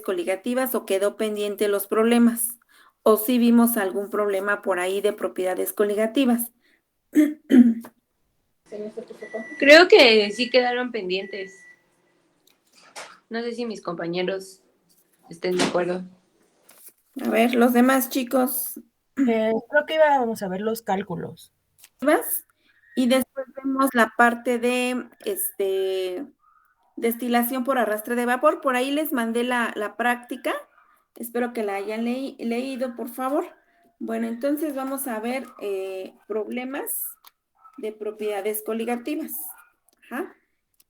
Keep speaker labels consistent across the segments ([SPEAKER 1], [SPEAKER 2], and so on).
[SPEAKER 1] coligativas o quedó pendiente los problemas, o si vimos algún problema por ahí de propiedades coligativas.
[SPEAKER 2] Creo que sí quedaron pendientes. No sé si mis compañeros estén de acuerdo.
[SPEAKER 1] A ver, los demás chicos.
[SPEAKER 3] Creo que íbamos a ver los cálculos.
[SPEAKER 1] Y después vemos la parte de destilación por arrastre de vapor. Por ahí les mandé la práctica. Espero que la hayan leído, por favor. Bueno, entonces vamos a ver problemas de propiedades coligativas. Ajá.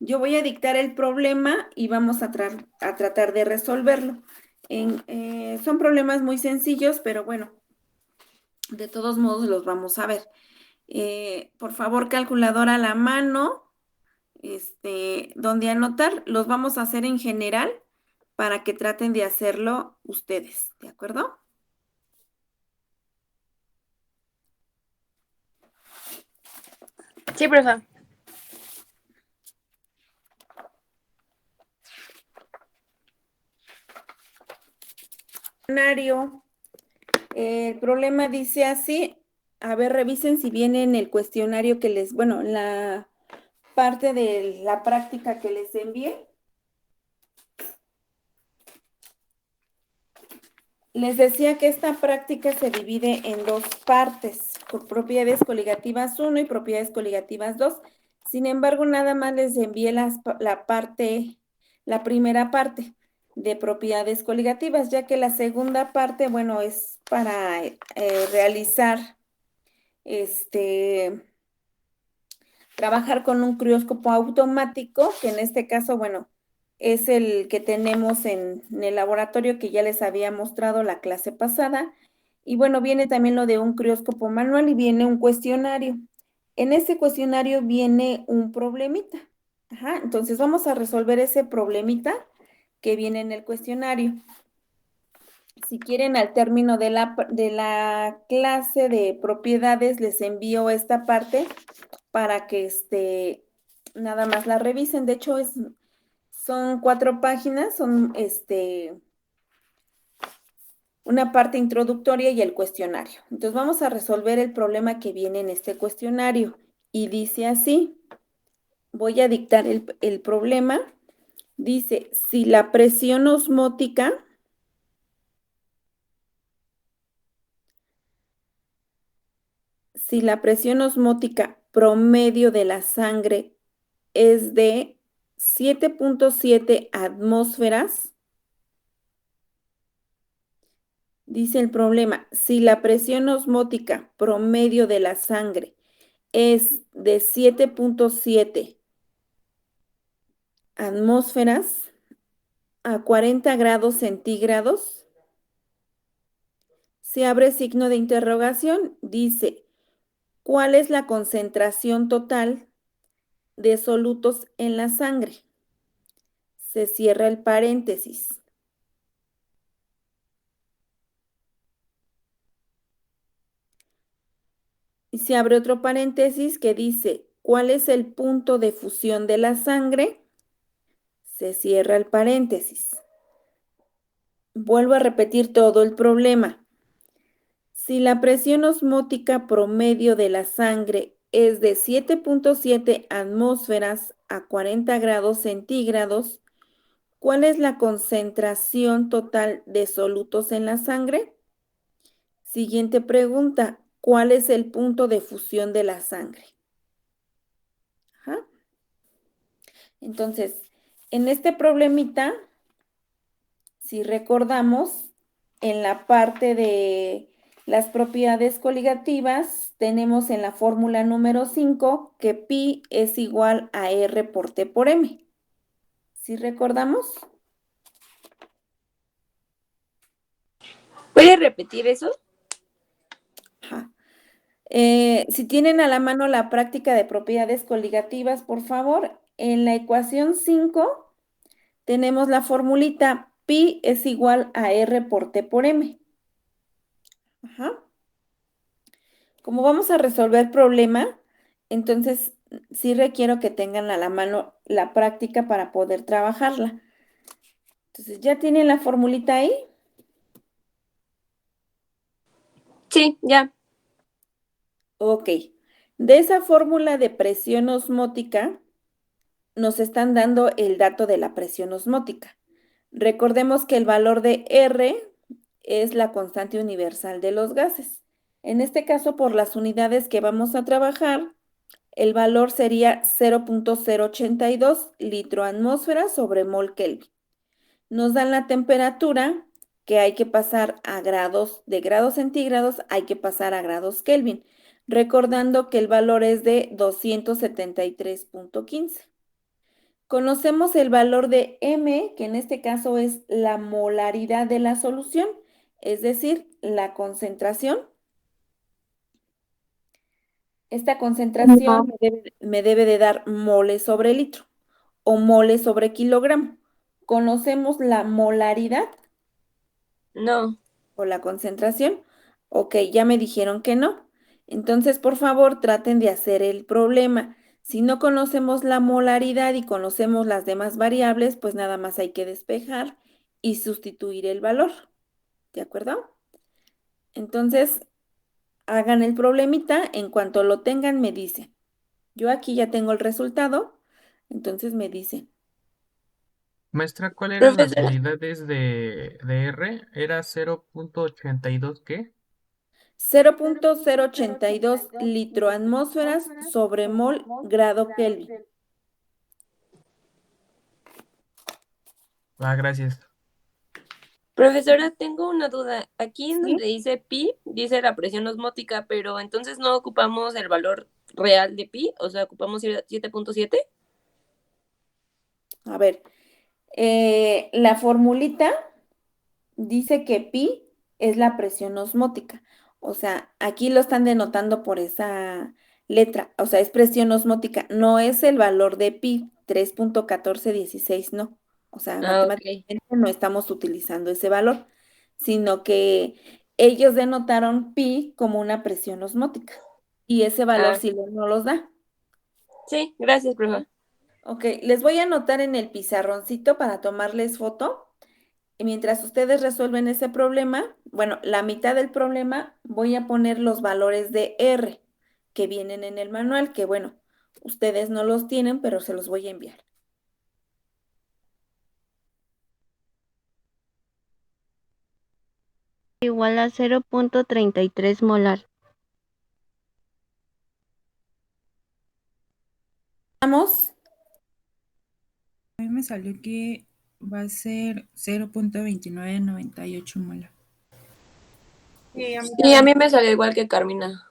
[SPEAKER 1] Yo voy a dictar el problema y vamos a tratar de resolverlo. Son problemas muy sencillos, pero bueno, de todos modos los vamos a ver. Por favor, calculadora a la mano, donde anotar, los vamos a hacer en general para que traten de hacerlo ustedes, ¿de acuerdo?
[SPEAKER 2] Sí, profe.
[SPEAKER 1] El problema dice así. A ver, revisen si viene en el cuestionario que bueno, en la parte de la práctica que les envié. Les decía que esta práctica se divide en dos partes, por propiedades coligativas 1 y propiedades coligativas 2. Sin embargo, nada más les envié la primera parte de propiedades coligativas, ya que la segunda parte, bueno, es para realizar, trabajar con un crióscopo automático, que en este caso, bueno, es el que tenemos en el laboratorio que ya les había mostrado la clase pasada. Y bueno, viene también lo de un crióscopo manual y viene un cuestionario. En ese cuestionario viene un problemita. Ajá, entonces vamos a resolver ese problemita que viene en el cuestionario. Si quieren, al término de la clase de propiedades, les envío esta parte para que nada más la revisen. De hecho, son 4 páginas, son una parte introductoria y el cuestionario. Entonces vamos a resolver el problema que viene en este cuestionario y dice así. Voy a dictar el problema. Dice, si la presión osmótica promedio de la sangre es de 7.7 atmósferas, dice el problema, si la presión osmótica promedio de la sangre es de 7.7 atmósferas a 40 grados centígrados, se abre signo de interrogación, dice, ¿cuál es la concentración total de solutos en la sangre? Se cierra el paréntesis. Y se abre otro paréntesis que dice, ¿cuál es el punto de fusión de la sangre? Se cierra el paréntesis. Vuelvo a repetir todo el problema. Si la presión osmótica promedio de la sangre es de 7.7 atmósferas a 40 grados centígrados, ¿cuál es la concentración total de solutos en la sangre? Siguiente pregunta, ¿cuál es el punto de fusión de la sangre? Ajá. Entonces, en este problemita, si recordamos, en la parte de las propiedades coligativas, tenemos en la fórmula número 5 que pi es igual a R por T por M. ¿Sí recordamos?
[SPEAKER 2] ¿Puedes repetir eso?
[SPEAKER 1] Ajá. Si tienen a la mano la práctica de propiedades coligativas, por favor, en la ecuación 5 tenemos la formulita pi es igual a R por T por M. Ajá. Como vamos a resolver problema, entonces sí requiero que tengan a la mano la práctica para poder trabajarla. Entonces, ¿ya tienen la formulita ahí?
[SPEAKER 2] Sí, ya.
[SPEAKER 1] Ok. De esa fórmula de presión osmótica, nos están dando el dato de la presión osmótica. Recordemos que el valor de R es la constante universal de los gases. En este caso, por las unidades que vamos a trabajar, el valor sería 0.082 litro atmósfera sobre mol Kelvin. Nos dan la temperatura que hay que pasar a grados, de grados centígrados hay que pasar a grados Kelvin, recordando que el valor es de 273.15. Conocemos el valor de M, que en este caso es la molaridad de la solución, es decir, la concentración. Esta concentración
[SPEAKER 2] No.
[SPEAKER 1] me debe de dar moles sobre litro o moles sobre kilogramo. ¿Conocemos la molaridad
[SPEAKER 2] No.
[SPEAKER 1] o la concentración? Ok, ya me dijeron que no. Entonces, por favor, traten de hacer el problema. Si no conocemos la molaridad y conocemos las demás variables, pues nada más hay que despejar y sustituir el valor. ¿De acuerdo? Entonces, hagan el problemita. En cuanto lo tengan, me dicen. Yo aquí ya tengo el resultado. Entonces me dicen.
[SPEAKER 4] Maestra, ¿cuál eran las
[SPEAKER 2] Profesora,
[SPEAKER 4] unidades de R? ¿Era 0.82 qué?
[SPEAKER 1] 0.082 litro-atmósferas sobre mol grado Kelvin.
[SPEAKER 4] Ah, gracias.
[SPEAKER 2] profesora, tengo una duda. Aquí en
[SPEAKER 1] ¿Sí?
[SPEAKER 2] donde dice pi, dice la presión osmótica, pero entonces no ocupamos el valor real de pi, o sea, ocupamos 7.7.
[SPEAKER 1] A ver, la formulita dice que pi es la presión osmótica. O sea, aquí lo están denotando por esa letra. O sea, es presión osmótica. No es el valor de pi, 3.1416, no. O sea,
[SPEAKER 2] Ah, ok.
[SPEAKER 1] matemáticamente no estamos utilizando ese valor, sino que ellos denotaron pi como una presión osmótica. Y ese valor
[SPEAKER 2] Ah,
[SPEAKER 1] sí no los da.
[SPEAKER 2] sí, gracias, profe.
[SPEAKER 1] Ok, les voy a anotar en el pizarroncito para tomarles foto. Y mientras ustedes resuelven ese problema, bueno, la mitad del problema voy a poner los valores de R que vienen en el manual, que bueno, ustedes no los tienen, pero se los voy a enviar.
[SPEAKER 5] Igual a 0.33 molar.
[SPEAKER 1] Vamos,
[SPEAKER 6] A mí me salió que va a ser 0.2998 molar.
[SPEAKER 3] Sí, a mí
[SPEAKER 2] Sí, a
[SPEAKER 3] también.
[SPEAKER 2] mí me salió igual que Carmina.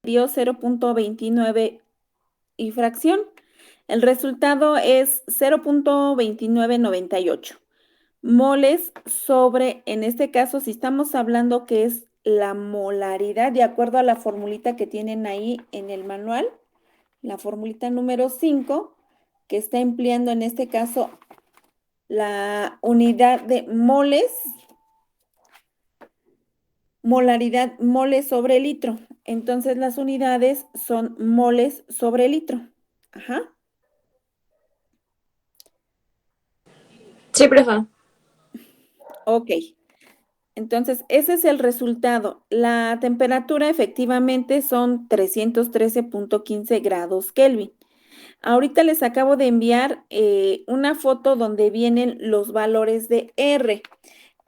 [SPEAKER 1] dio 0.29 y fracción. El resultado es 0.2998 moles sobre, en este caso, si estamos hablando que es la molaridad, de acuerdo a la formulita que tienen ahí en el manual, la formulita número 5 que está empleando en este caso la unidad de moles, molaridad moles sobre litro. Entonces las unidades son moles sobre litro. Ajá.
[SPEAKER 2] Sí, profe.
[SPEAKER 1] Ok. Entonces, ese es el resultado. La temperatura efectivamente son 313.15 grados Kelvin. Ahorita les acabo de enviar una foto donde vienen los valores de R.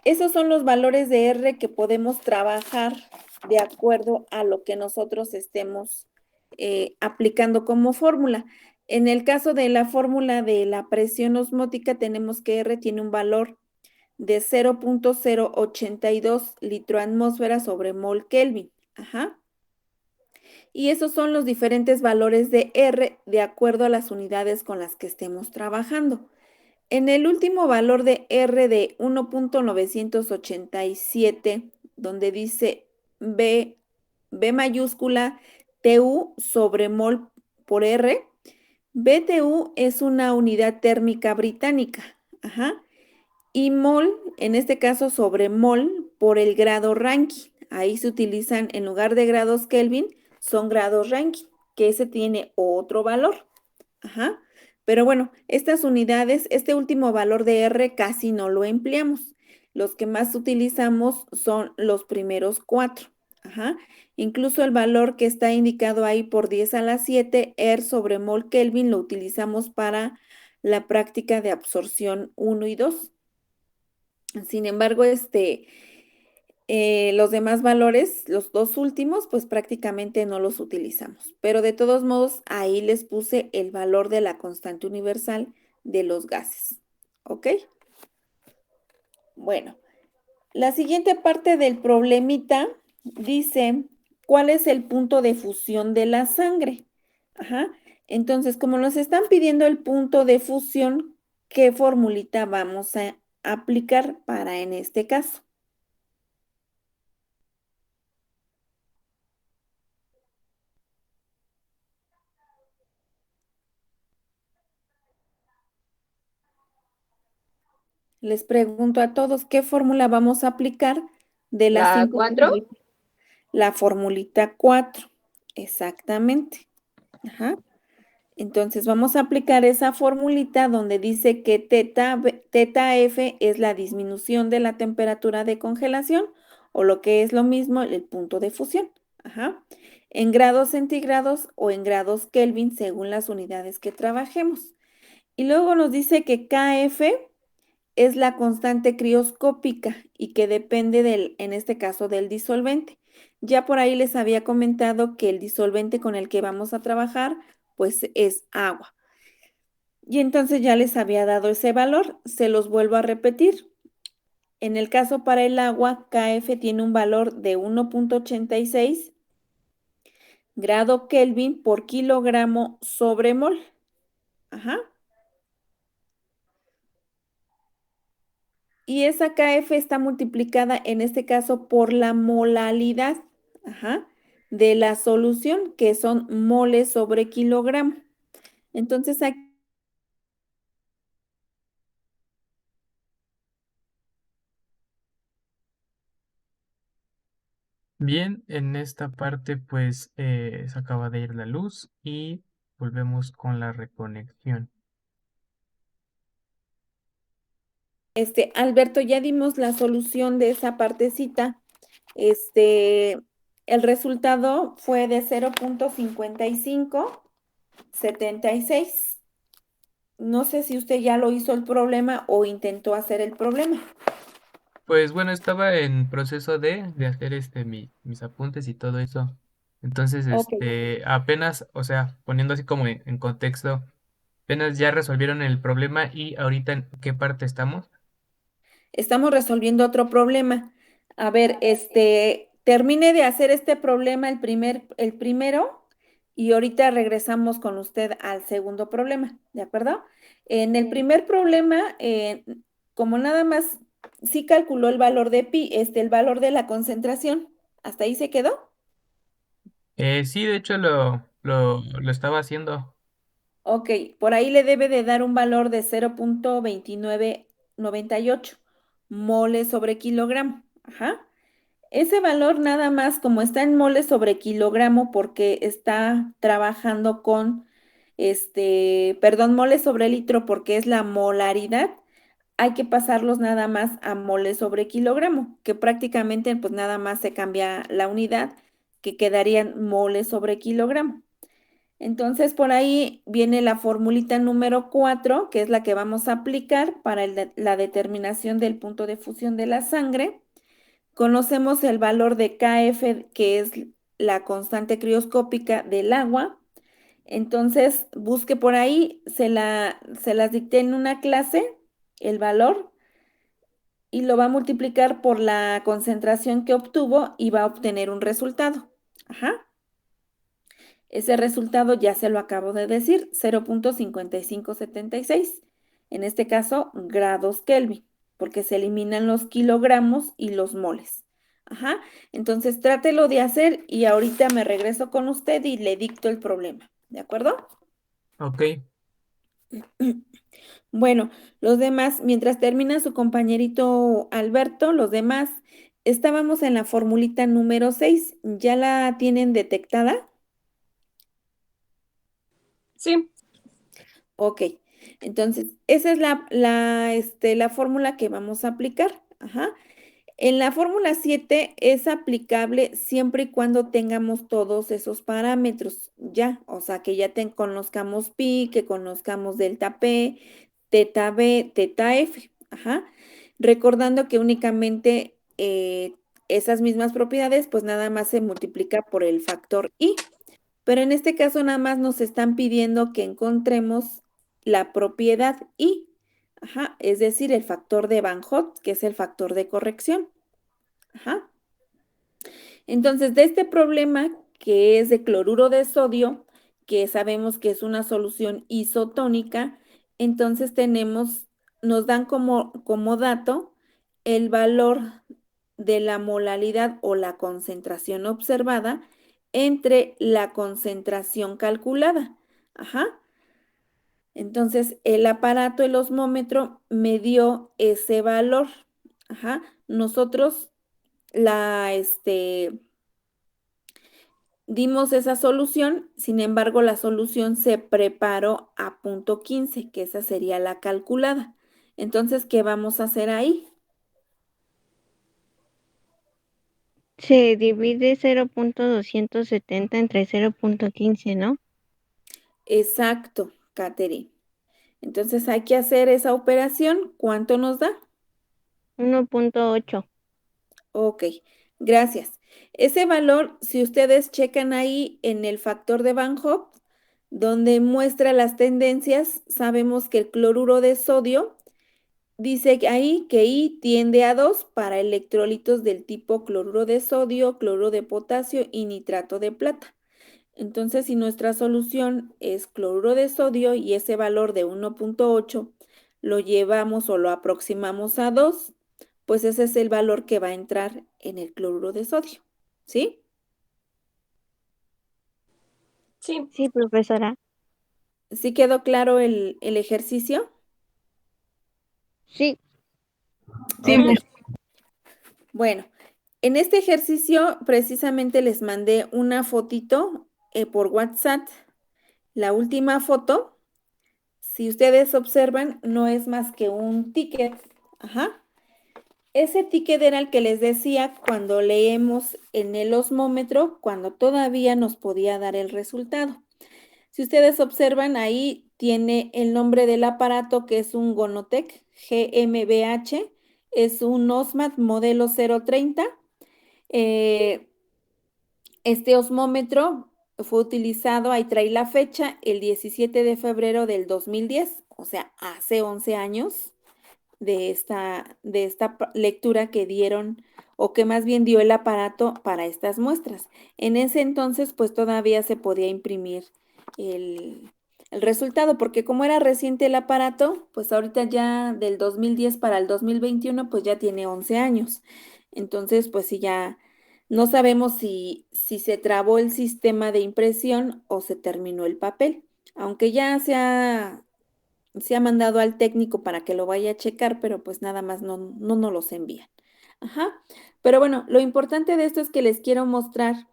[SPEAKER 1] Esos son los valores de R que podemos trabajar de acuerdo a lo que nosotros estemos aplicando como fórmula. En el caso de la fórmula de la presión osmótica, tenemos que R tiene un valor de 0.082 litro atmósfera sobre mol Kelvin. Ajá. Y esos son los diferentes valores de R de acuerdo a las unidades con las que estemos trabajando. En el último valor de R de 1.987, donde dice B mayúscula TU sobre mol por R, BTU es una unidad térmica británica. Ajá. Y mol, en este caso sobre mol por el grado Rankine. Ahí se utilizan, en lugar de grados Kelvin, son grados Rankine. que ese tiene otro valor. Ajá. Pero bueno, estas unidades, este último valor de R casi no lo empleamos. Los que más utilizamos son los primeros 4. Ajá. Incluso el valor que está indicado ahí por 10 a la 7, R sobre mol Kelvin, lo utilizamos para la práctica de absorción 1 y 2. Sin embargo, los demás valores, los dos últimos, pues prácticamente no los utilizamos. Pero de todos modos, ahí les puse el valor de la constante universal de los gases. ¿Ok? Bueno, la siguiente parte del problemita dice, ¿cuál es el punto de fusión de la sangre? Ajá. Entonces, como nos están pidiendo el punto de fusión, ¿qué formulita vamos a aplicar para en este caso? Les pregunto a todos, ¿qué fórmula vamos a aplicar de las
[SPEAKER 2] ¿La
[SPEAKER 1] 5 que
[SPEAKER 2] 4?
[SPEAKER 1] me- La formulita 4, exactamente. Ajá. Entonces vamos a aplicar esa formulita donde dice que teta F es la disminución de la temperatura de congelación o lo que es lo mismo el punto de fusión. Ajá. En grados centígrados o en grados Kelvin según las unidades que trabajemos. Y luego nos dice que KF es la constante crioscópica y que depende en este caso, del disolvente. Ya por ahí les había comentado que el disolvente con el que vamos a trabajar, pues es agua. Y entonces ya les había dado ese valor, se los vuelvo a repetir. En el caso para el agua, KF tiene un valor de 1.86 grado Kelvin por kilogramo sobre mol. Ajá. Y esa KF está multiplicada en este caso por la molalidad, ajá, de la solución, que son moles sobre kilogramo. Entonces aquí
[SPEAKER 4] Bien, en esta parte pues se acaba de ir la luz y volvemos con la reconexión.
[SPEAKER 1] Alberto, ya dimos la solución de esa partecita. El resultado fue de 0.5576. No sé si usted ya lo hizo el problema o intentó hacer el problema.
[SPEAKER 4] Pues bueno, estaba en proceso de hacer mis apuntes y todo eso. Entonces,
[SPEAKER 1] Ok.
[SPEAKER 4] apenas, o sea, poniendo así como en contexto, apenas ya resolvieron el problema y ahorita en qué parte estamos.
[SPEAKER 1] Estamos resolviendo otro problema. A ver, termine de hacer este problema el primero y ahorita regresamos con usted al segundo problema, ¿de acuerdo? En el primer problema, como nada más sí calculó el valor de pi, el valor de la concentración, ¿hasta ahí se quedó?
[SPEAKER 4] Sí, de hecho lo estaba haciendo.
[SPEAKER 1] Ok, por ahí le debe de dar un valor de 0.2998 moles sobre kilogramo. Ajá. Ese valor nada más como está en moles sobre kilogramo porque está trabajando con, perdón, moles sobre litro porque es la molaridad, hay que pasarlos nada más a moles sobre kilogramo, que prácticamente pues nada más se cambia la unidad, que quedarían moles sobre kilogramo. Entonces, por ahí viene la formulita número 4, que es la que vamos a aplicar para la determinación del punto de fusión de la sangre. Conocemos el valor de KF, que es la constante crioscópica del agua. Entonces, busque por ahí, se las dicté en una clase, el valor, y lo va a multiplicar por la concentración que obtuvo y va a obtener un resultado. Ajá. Ese resultado ya se lo acabo de decir, 0.5576. En este caso, grados Kelvin, porque se eliminan los kilogramos y los moles. Ajá. Entonces, trátelo de hacer y ahorita me regreso con usted y le dicto el problema. ¿De acuerdo?
[SPEAKER 4] Ok,
[SPEAKER 1] Bueno, los demás, mientras termina su compañerito Alberto, los demás, estábamos en la formulita número 6. ¿Ya la tienen detectada?
[SPEAKER 2] Sí.
[SPEAKER 1] Ok, entonces esa es la fórmula que vamos a aplicar. Ajá. En la fórmula 7 es aplicable siempre y cuando tengamos todos esos parámetros ya, o sea, que ya conozcamos pi, que conozcamos delta p, teta b, teta f. Ajá. Recordando que únicamente esas mismas propiedades, pues nada más se multiplica por el factor i. Pero en este caso nada más nos están pidiendo que encontremos la propiedad i, ajá, es decir, el factor de Van Hoff, que es el factor de corrección. Ajá. Entonces, de este problema que es de cloruro de sodio, que sabemos que es una solución isotónica, entonces nos dan como dato el valor de la molalidad o la concentración observada entre la concentración calculada. Ajá. Entonces, el aparato, el osmómetro, me dio ese valor. Ajá. Nosotros dimos esa solución, sin embargo, la solución se preparó a punto 15, que esa sería la calculada. Entonces, ¿qué vamos a hacer ahí?
[SPEAKER 5] Se divide 0.270 entre 0.15, ¿no?
[SPEAKER 1] Exacto, Katherine. Entonces, hay que hacer esa operación. ¿Cuánto nos da?
[SPEAKER 5] 1.8.
[SPEAKER 1] Ok, gracias. Ese valor, si ustedes checan ahí en el factor de Van Hoff, donde muestra las tendencias, sabemos que el cloruro de sodio dice ahí que I tiende a 2 para electrolitos del tipo cloruro de sodio, cloruro de potasio y nitrato de plata. Entonces, si nuestra solución es cloruro de sodio y ese valor de 1.8 lo llevamos o lo aproximamos a 2, pues ese es el valor que va a entrar en el cloruro de sodio. ¿Sí?
[SPEAKER 2] Sí.
[SPEAKER 5] Sí, profesora.
[SPEAKER 1] ¿Sí quedó claro el ejercicio?
[SPEAKER 5] Sí.
[SPEAKER 3] Sí,
[SPEAKER 1] Ok. Bueno, en este ejercicio precisamente les mandé una fotito por WhatsApp. La última foto, si ustedes observan, no es más que un ticket. Ajá. Ese ticket era el que les decía cuando leemos en el osmómetro, cuando todavía nos podía dar el resultado. Si ustedes observan, ahí tiene el nombre del aparato, que es un Gonotec GmbH, es un OSMAT modelo 030. Este osmómetro fue utilizado, ahí trae la fecha, el 17 de febrero del 2010, o sea, hace 11 años de esta lectura que dieron, o que más bien dio el aparato para estas muestras. En ese entonces, pues todavía se podía imprimir el resultado, porque como era reciente el aparato, pues ahorita ya del 2010 para el 2021, pues ya tiene 11 años. Entonces, pues sí, ya no sabemos si se trabó el sistema de impresión o se terminó el papel, aunque ya se ha mandado al técnico para que lo vaya a checar, pero pues nada más no nos los envían. Ajá. Pero bueno, lo importante de esto es que les quiero mostrar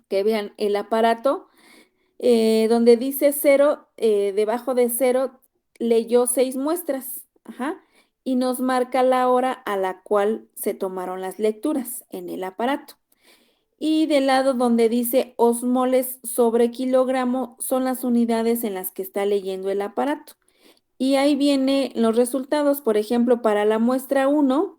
[SPEAKER 1] que vean el aparato donde dice 0, debajo de 0 leyó 6 muestras. Ajá. Y nos marca la hora a la cual se tomaron las lecturas en el aparato. Y del lado donde dice osmoles sobre kilogramo son las unidades en las que está leyendo el aparato. Y ahí vienen los resultados, por ejemplo, para la muestra 1,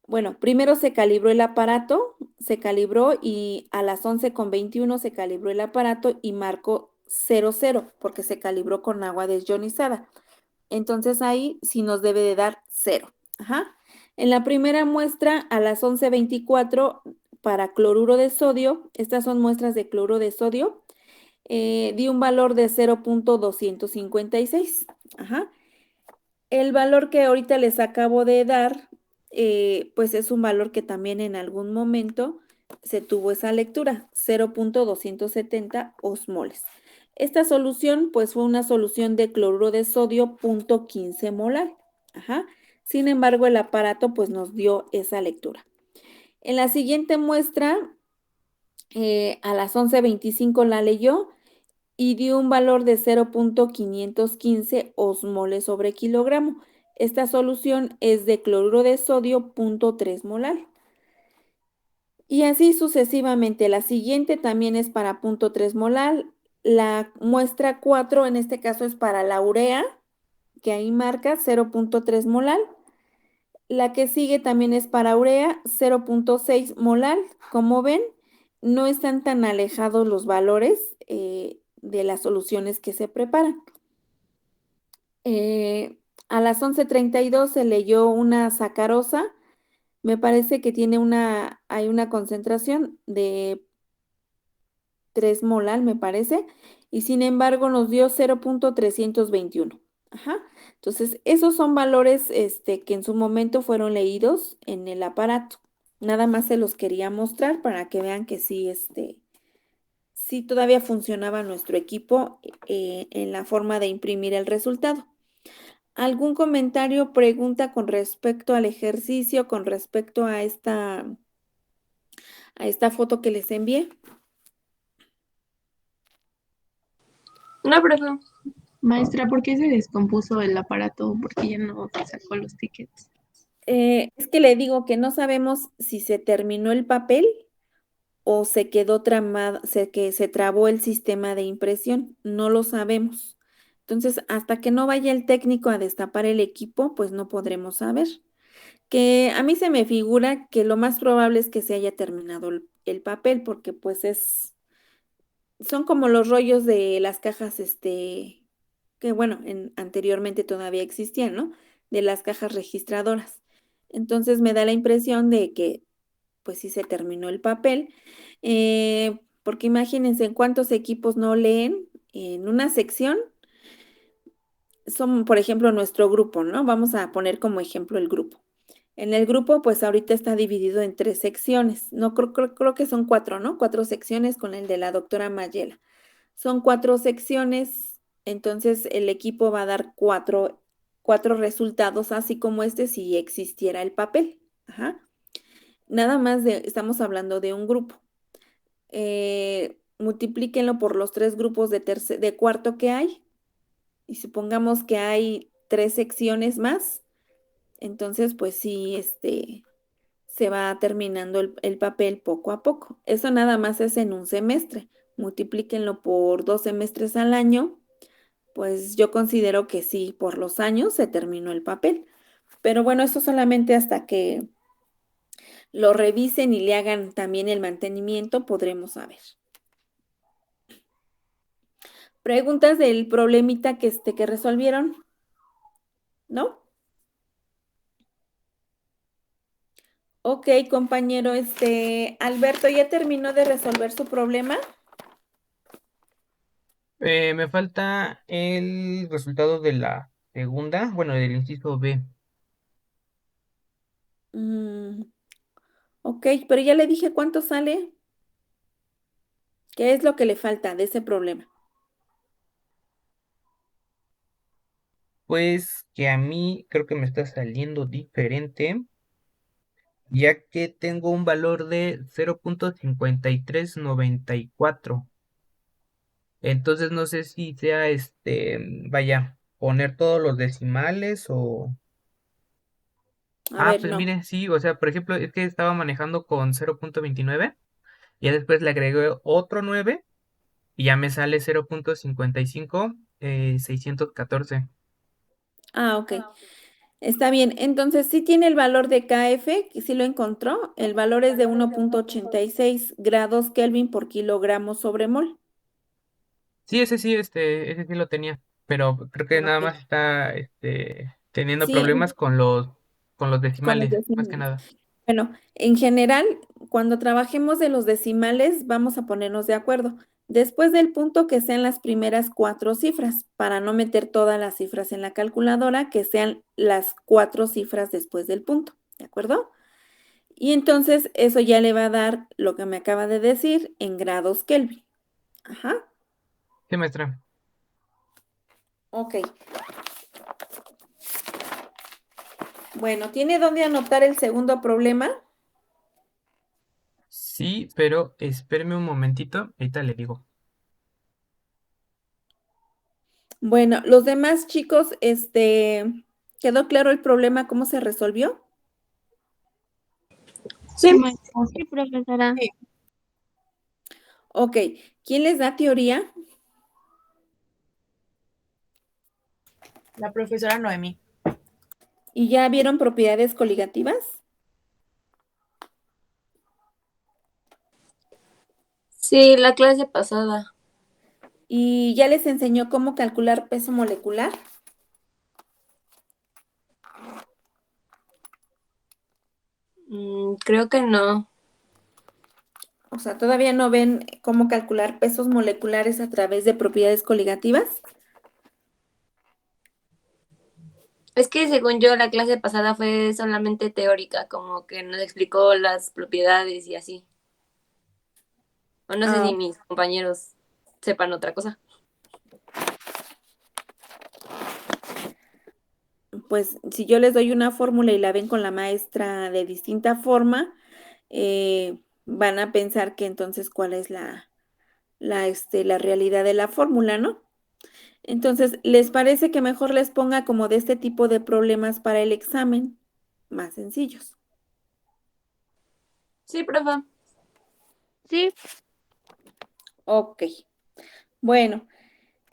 [SPEAKER 1] bueno, primero se calibró el aparato, se calibró y a las 11:21 se calibró el aparato y marcó 00 porque se calibró con agua desionizada. Entonces ahí sí nos debe de dar 0. Ajá. En la primera muestra a las 11:24 para cloruro de sodio, estas son muestras de cloruro de sodio, di un valor de 0.256. Ajá. El valor que ahorita les acabo de dar, pues es un valor que también en algún momento se tuvo esa lectura, 0.270 osmoles. Esta solución, pues fue una solución de cloruro de sodio 0.15 molar. Ajá. Sin embargo, el aparato pues nos dio esa lectura. En la siguiente muestra, a las 11:25 la leyó y dio un valor de 0.515 osmoles sobre kilogramo. Esta solución es de cloruro de sodio 0.3 molar. Y así sucesivamente. La siguiente también es para 0.3 molar. La muestra 4 en este caso es para la urea, que ahí marca 0.3 molar. La que sigue también es para urea, 0.6 molar. Como ven, no están tan alejados los valores de las soluciones que se preparan. A las 11:32 se leyó una sacarosa. Me parece que hay una concentración de 3 molar, me parece, y sin embargo nos dio 0.321. Ajá. Entonces, esos son valores que en su momento fueron leídos en el aparato. Nada más se los quería mostrar para que vean que sí, sí todavía funcionaba nuestro equipo en la forma de imprimir el resultado. ¿Algún comentario, pregunta con respecto al ejercicio, con respecto a esta foto que les envié?
[SPEAKER 2] No, profe.
[SPEAKER 3] Maestra, ¿por qué se descompuso el aparato? ¿Por qué ya no sacó los tickets?
[SPEAKER 1] Es que le digo que no sabemos si se terminó el papel o se quedó tramado, que se trabó el sistema de impresión, no lo sabemos. Entonces, hasta que no vaya el técnico a destapar el equipo, pues no podremos saber. Que a mí se me figura que lo más probable es que se haya terminado el papel, porque pues son como los rollos de las cajas, que bueno, anteriormente todavía existían, ¿no? De las cajas registradoras. Entonces me da la impresión de que pues sí se terminó el papel, porque imagínense en cuántos equipos no leen en una sección. Son, por ejemplo, nuestro grupo, ¿no? Vamos a poner como ejemplo el grupo. En el grupo, pues ahorita está dividido en 3 secciones. No, creo que son 4, ¿no? 4 secciones con el de la doctora Mayela. Son 4 secciones, entonces el equipo va a dar cuatro resultados, así como si existiera el papel. Ajá. Nada más estamos hablando de un grupo. Multiplíquenlo por los 3 grupos de cuarto que hay y supongamos que hay 3 secciones más, entonces pues sí, se va terminando el papel poco a poco. Eso nada más es en un semestre. Multiplíquenlo por 2 semestres al año, pues yo considero que sí, por los años se terminó el papel. Pero bueno, eso solamente hasta que lo revisen y le hagan también el mantenimiento, podremos saber. Preguntas del problemita que resolvieron, ¿no? Ok, compañero, Alberto, ¿ya terminó de resolver su problema?
[SPEAKER 4] Me falta el resultado de la segunda, bueno, del inciso B.
[SPEAKER 1] Mm, ok, pero ya le dije cuánto sale. ¿Qué es lo que le falta de ese problema?
[SPEAKER 4] Pues que a mí creo que me está saliendo diferente, ya que tengo un valor de 0.5394. Entonces no sé si sea vaya, poner todos los decimales o...
[SPEAKER 1] A
[SPEAKER 4] Ah,
[SPEAKER 1] ver,
[SPEAKER 4] pues
[SPEAKER 1] no.
[SPEAKER 4] mire, sí, o sea, por ejemplo, es que estaba manejando con 0.29, ya después le agregué otro 9 y ya me sale 0.55, 614.
[SPEAKER 1] Ah, ok. Está bien. Entonces, sí tiene el valor de KF, que sí lo encontró. El valor es de 1.86 grados Kelvin por kilogramo sobre mol.
[SPEAKER 4] Sí, ese sí lo tenía, pero creo que
[SPEAKER 1] Ah,
[SPEAKER 4] nada
[SPEAKER 1] ok.
[SPEAKER 4] más está, teniendo
[SPEAKER 1] Sí,
[SPEAKER 4] problemas con los
[SPEAKER 1] con los
[SPEAKER 4] decimales, más que
[SPEAKER 1] decimales.
[SPEAKER 4] nada.
[SPEAKER 1] Bueno, en general, cuando trabajemos de los decimales, vamos a ponernos de acuerdo. Después del punto, que sean las primeras 4 cifras, para no meter todas las cifras en la calculadora, que sean las 4 cifras después del punto, ¿de acuerdo? Y entonces eso ya le va a dar lo que me acaba de decir en grados Kelvin. Ajá,
[SPEAKER 4] Sí, maestra.
[SPEAKER 1] ok. Bueno, ¿tiene dónde anotar el segundo problema?
[SPEAKER 4] Sí, pero espéreme un momentito, ahorita le digo.
[SPEAKER 1] Bueno, los demás chicos, ¿quedó claro el problema, cómo se resolvió?
[SPEAKER 2] Sí.
[SPEAKER 3] Maestra.
[SPEAKER 5] Sí, profesora.
[SPEAKER 6] Sí.
[SPEAKER 1] Ok, ¿quién les da teoría?
[SPEAKER 6] La profesora Noemí.
[SPEAKER 1] ¿Y ya vieron propiedades coligativas?
[SPEAKER 2] Sí, la clase pasada.
[SPEAKER 1] ¿Y ya les enseñó cómo calcular peso molecular?
[SPEAKER 2] Creo que no.
[SPEAKER 1] O sea, ¿todavía no ven cómo calcular pesos moleculares a través de propiedades coligativas?
[SPEAKER 2] Es que según yo, la clase pasada fue solamente teórica, como que nos explicó las propiedades y así. O no sé
[SPEAKER 1] Ah,
[SPEAKER 2] si mis compañeros sepan otra cosa.
[SPEAKER 1] pues si yo les doy una fórmula y la ven con la maestra de distinta forma, van a pensar que entonces cuál es la realidad de la fórmula, ¿no? Entonces, ¿les parece que mejor les ponga como de este tipo de problemas para el examen? Más sencillos.
[SPEAKER 2] Sí, profe.
[SPEAKER 5] Sí,
[SPEAKER 1] Ok. Bueno,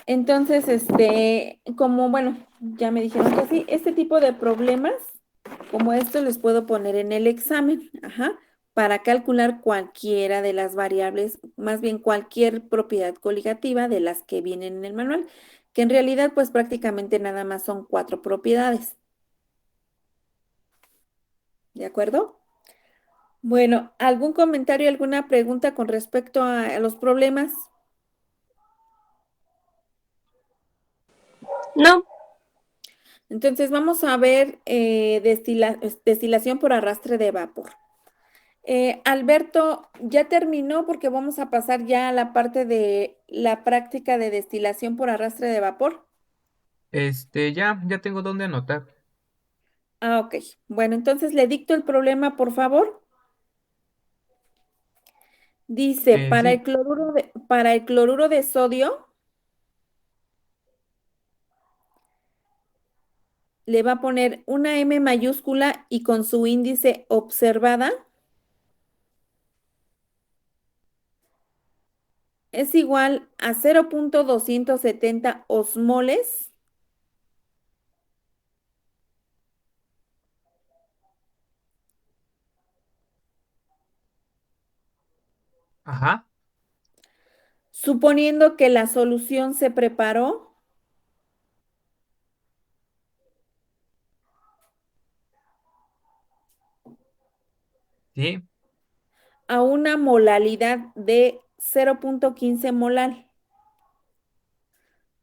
[SPEAKER 1] entonces, como, bueno, ya me dijeron que sí, este tipo de problemas, como estos, les puedo poner en el examen, ajá, para calcular cualquiera de las variables, más bien cualquier propiedad coligativa de las que vienen en el manual, que en realidad, pues prácticamente nada más son 4 propiedades. ¿De acuerdo? Bueno, ¿algún comentario, alguna pregunta con respecto a los problemas?
[SPEAKER 2] No.
[SPEAKER 1] Entonces vamos a ver destilación por arrastre de vapor. Alberto, ya terminó porque vamos a pasar ya a la parte de la práctica de destilación por arrastre de vapor.
[SPEAKER 4] Ya tengo dónde anotar.
[SPEAKER 1] Ah, ok. Bueno, entonces le dicto el problema, por favor. Dice,
[SPEAKER 4] Sí,
[SPEAKER 1] para el cloruro de sodio, le va a poner una M mayúscula y con su índice observada es igual a 0,270 osmoles
[SPEAKER 4] ajá,
[SPEAKER 1] suponiendo que la solución se preparó
[SPEAKER 4] sí,
[SPEAKER 1] a una molalidad de 0,15 molal,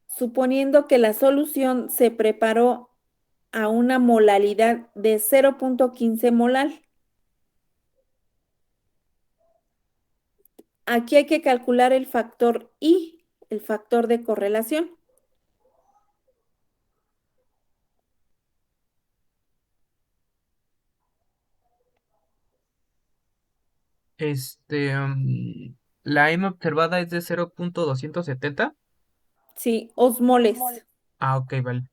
[SPEAKER 1] suponiendo que la solución se preparó a una molalidad de 0,15 molal. Aquí hay que calcular el factor I, el factor de correlación.
[SPEAKER 4] la M observada es de 0,270.
[SPEAKER 1] Sí, osmoles.
[SPEAKER 4] Ah, ok, vale.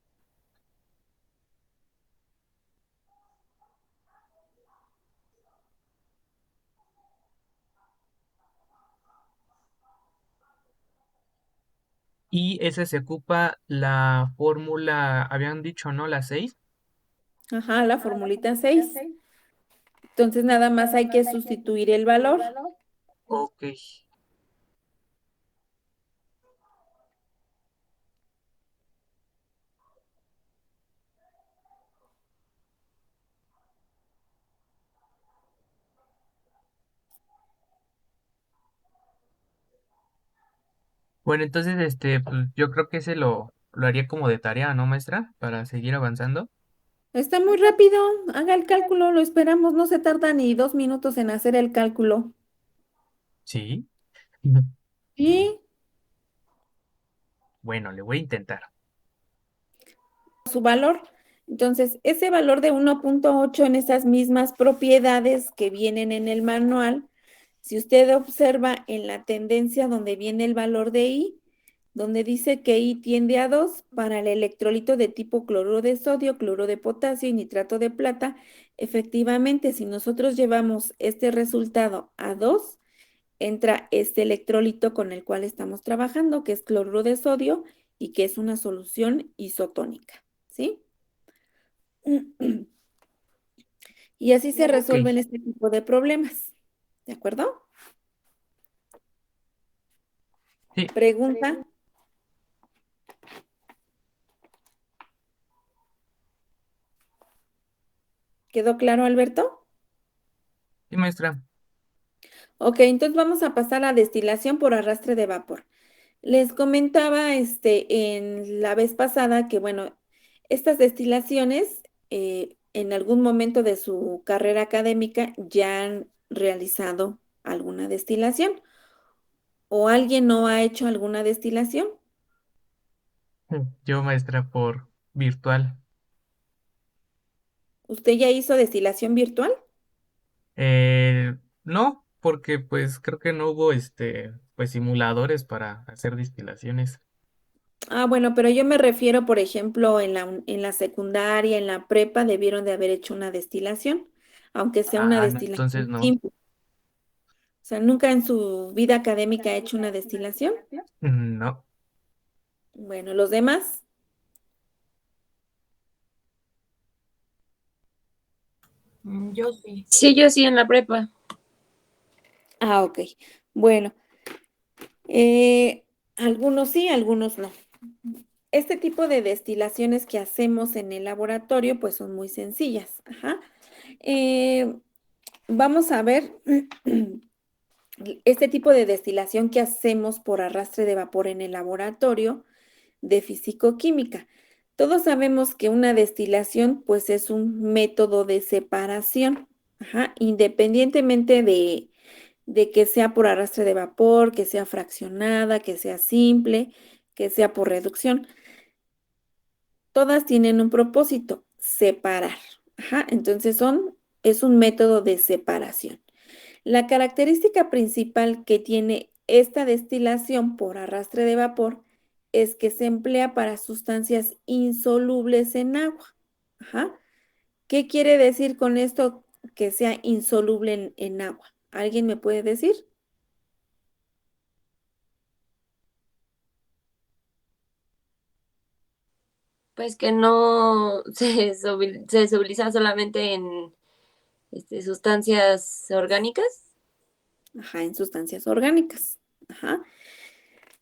[SPEAKER 4] Y ese se ocupa la fórmula, habían dicho, ¿no? La 6.
[SPEAKER 1] Ajá, la formulita 6. Entonces nada más hay que sustituir el valor.
[SPEAKER 4] Ok. Bueno, entonces, pues yo creo que ese lo haría como de tarea, ¿no, maestra? Para seguir avanzando.
[SPEAKER 1] Está muy rápido, haga el cálculo, lo esperamos, no se tarda ni 2 minutos en hacer el cálculo.
[SPEAKER 4] Sí.
[SPEAKER 1] Y
[SPEAKER 4] Bueno, le voy a intentar.
[SPEAKER 1] su valor. Entonces, ese valor de 1,8 en esas mismas propiedades que vienen en el manual, si usted observa en la tendencia donde viene el valor de I, donde dice que I tiende a 2 para el electrolito de tipo cloruro de sodio, cloruro de potasio y nitrato de plata. Efectivamente, si nosotros llevamos este resultado a 2, entra este electrolito con el cual estamos trabajando, que es cloruro de sodio y que es una solución isotónica, ¿sí? Y así se
[SPEAKER 4] Ok.
[SPEAKER 1] resuelven este tipo de problemas, ¿de acuerdo?
[SPEAKER 4] Sí,
[SPEAKER 1] Pregunta. ¿Quedó claro, Alberto?
[SPEAKER 4] sí, maestra.
[SPEAKER 1] Ok, entonces vamos a pasar a destilación por arrastre de vapor. Les comentaba en la vez pasada que, bueno, estas destilaciones en algún momento de su carrera académica ya han realizado alguna destilación o alguien no ha hecho alguna destilación.
[SPEAKER 4] Yo, maestra, por virtual.
[SPEAKER 1] ¿Usted ya hizo destilación virtual?
[SPEAKER 4] No, porque pues creo que no hubo pues simuladores para hacer destilaciones.
[SPEAKER 1] Ah, bueno, pero yo me refiero, por ejemplo, en la secundaria, en la prepa, debieron de haber hecho una destilación, aunque sea una
[SPEAKER 4] Ah, no, entonces
[SPEAKER 1] destilación
[SPEAKER 4] no.
[SPEAKER 1] simple. O sea, nunca en su vida académica ha hecho una destilación.
[SPEAKER 4] No.
[SPEAKER 1] Bueno, los demás.
[SPEAKER 7] Yo sí.
[SPEAKER 2] Sí, yo sí en la prepa.
[SPEAKER 1] Ah, ok. Bueno, algunos sí, algunos no. Este tipo de destilaciones que hacemos en el laboratorio, pues son muy sencillas. Ajá. Eh, vamos a ver este tipo de destilación que hacemos por arrastre de vapor en el laboratorio de fisicoquímica. Todos sabemos que una destilación, pues es un método de separación, ajá, independientemente de que sea por arrastre de vapor, que sea fraccionada, que sea simple, que sea por reducción. Todas tienen un propósito, separar. Ajá, entonces es un método de separación. La característica principal que tiene esta destilación por arrastre de vapor es que se emplea para sustancias insolubles en agua. Ajá. ¿Qué quiere decir con esto que sea insoluble en agua? ¿Alguien me puede decir?
[SPEAKER 2] Pues que no se solubiliza solamente en sustancias orgánicas.
[SPEAKER 1] Ajá, en sustancias orgánicas. Ajá.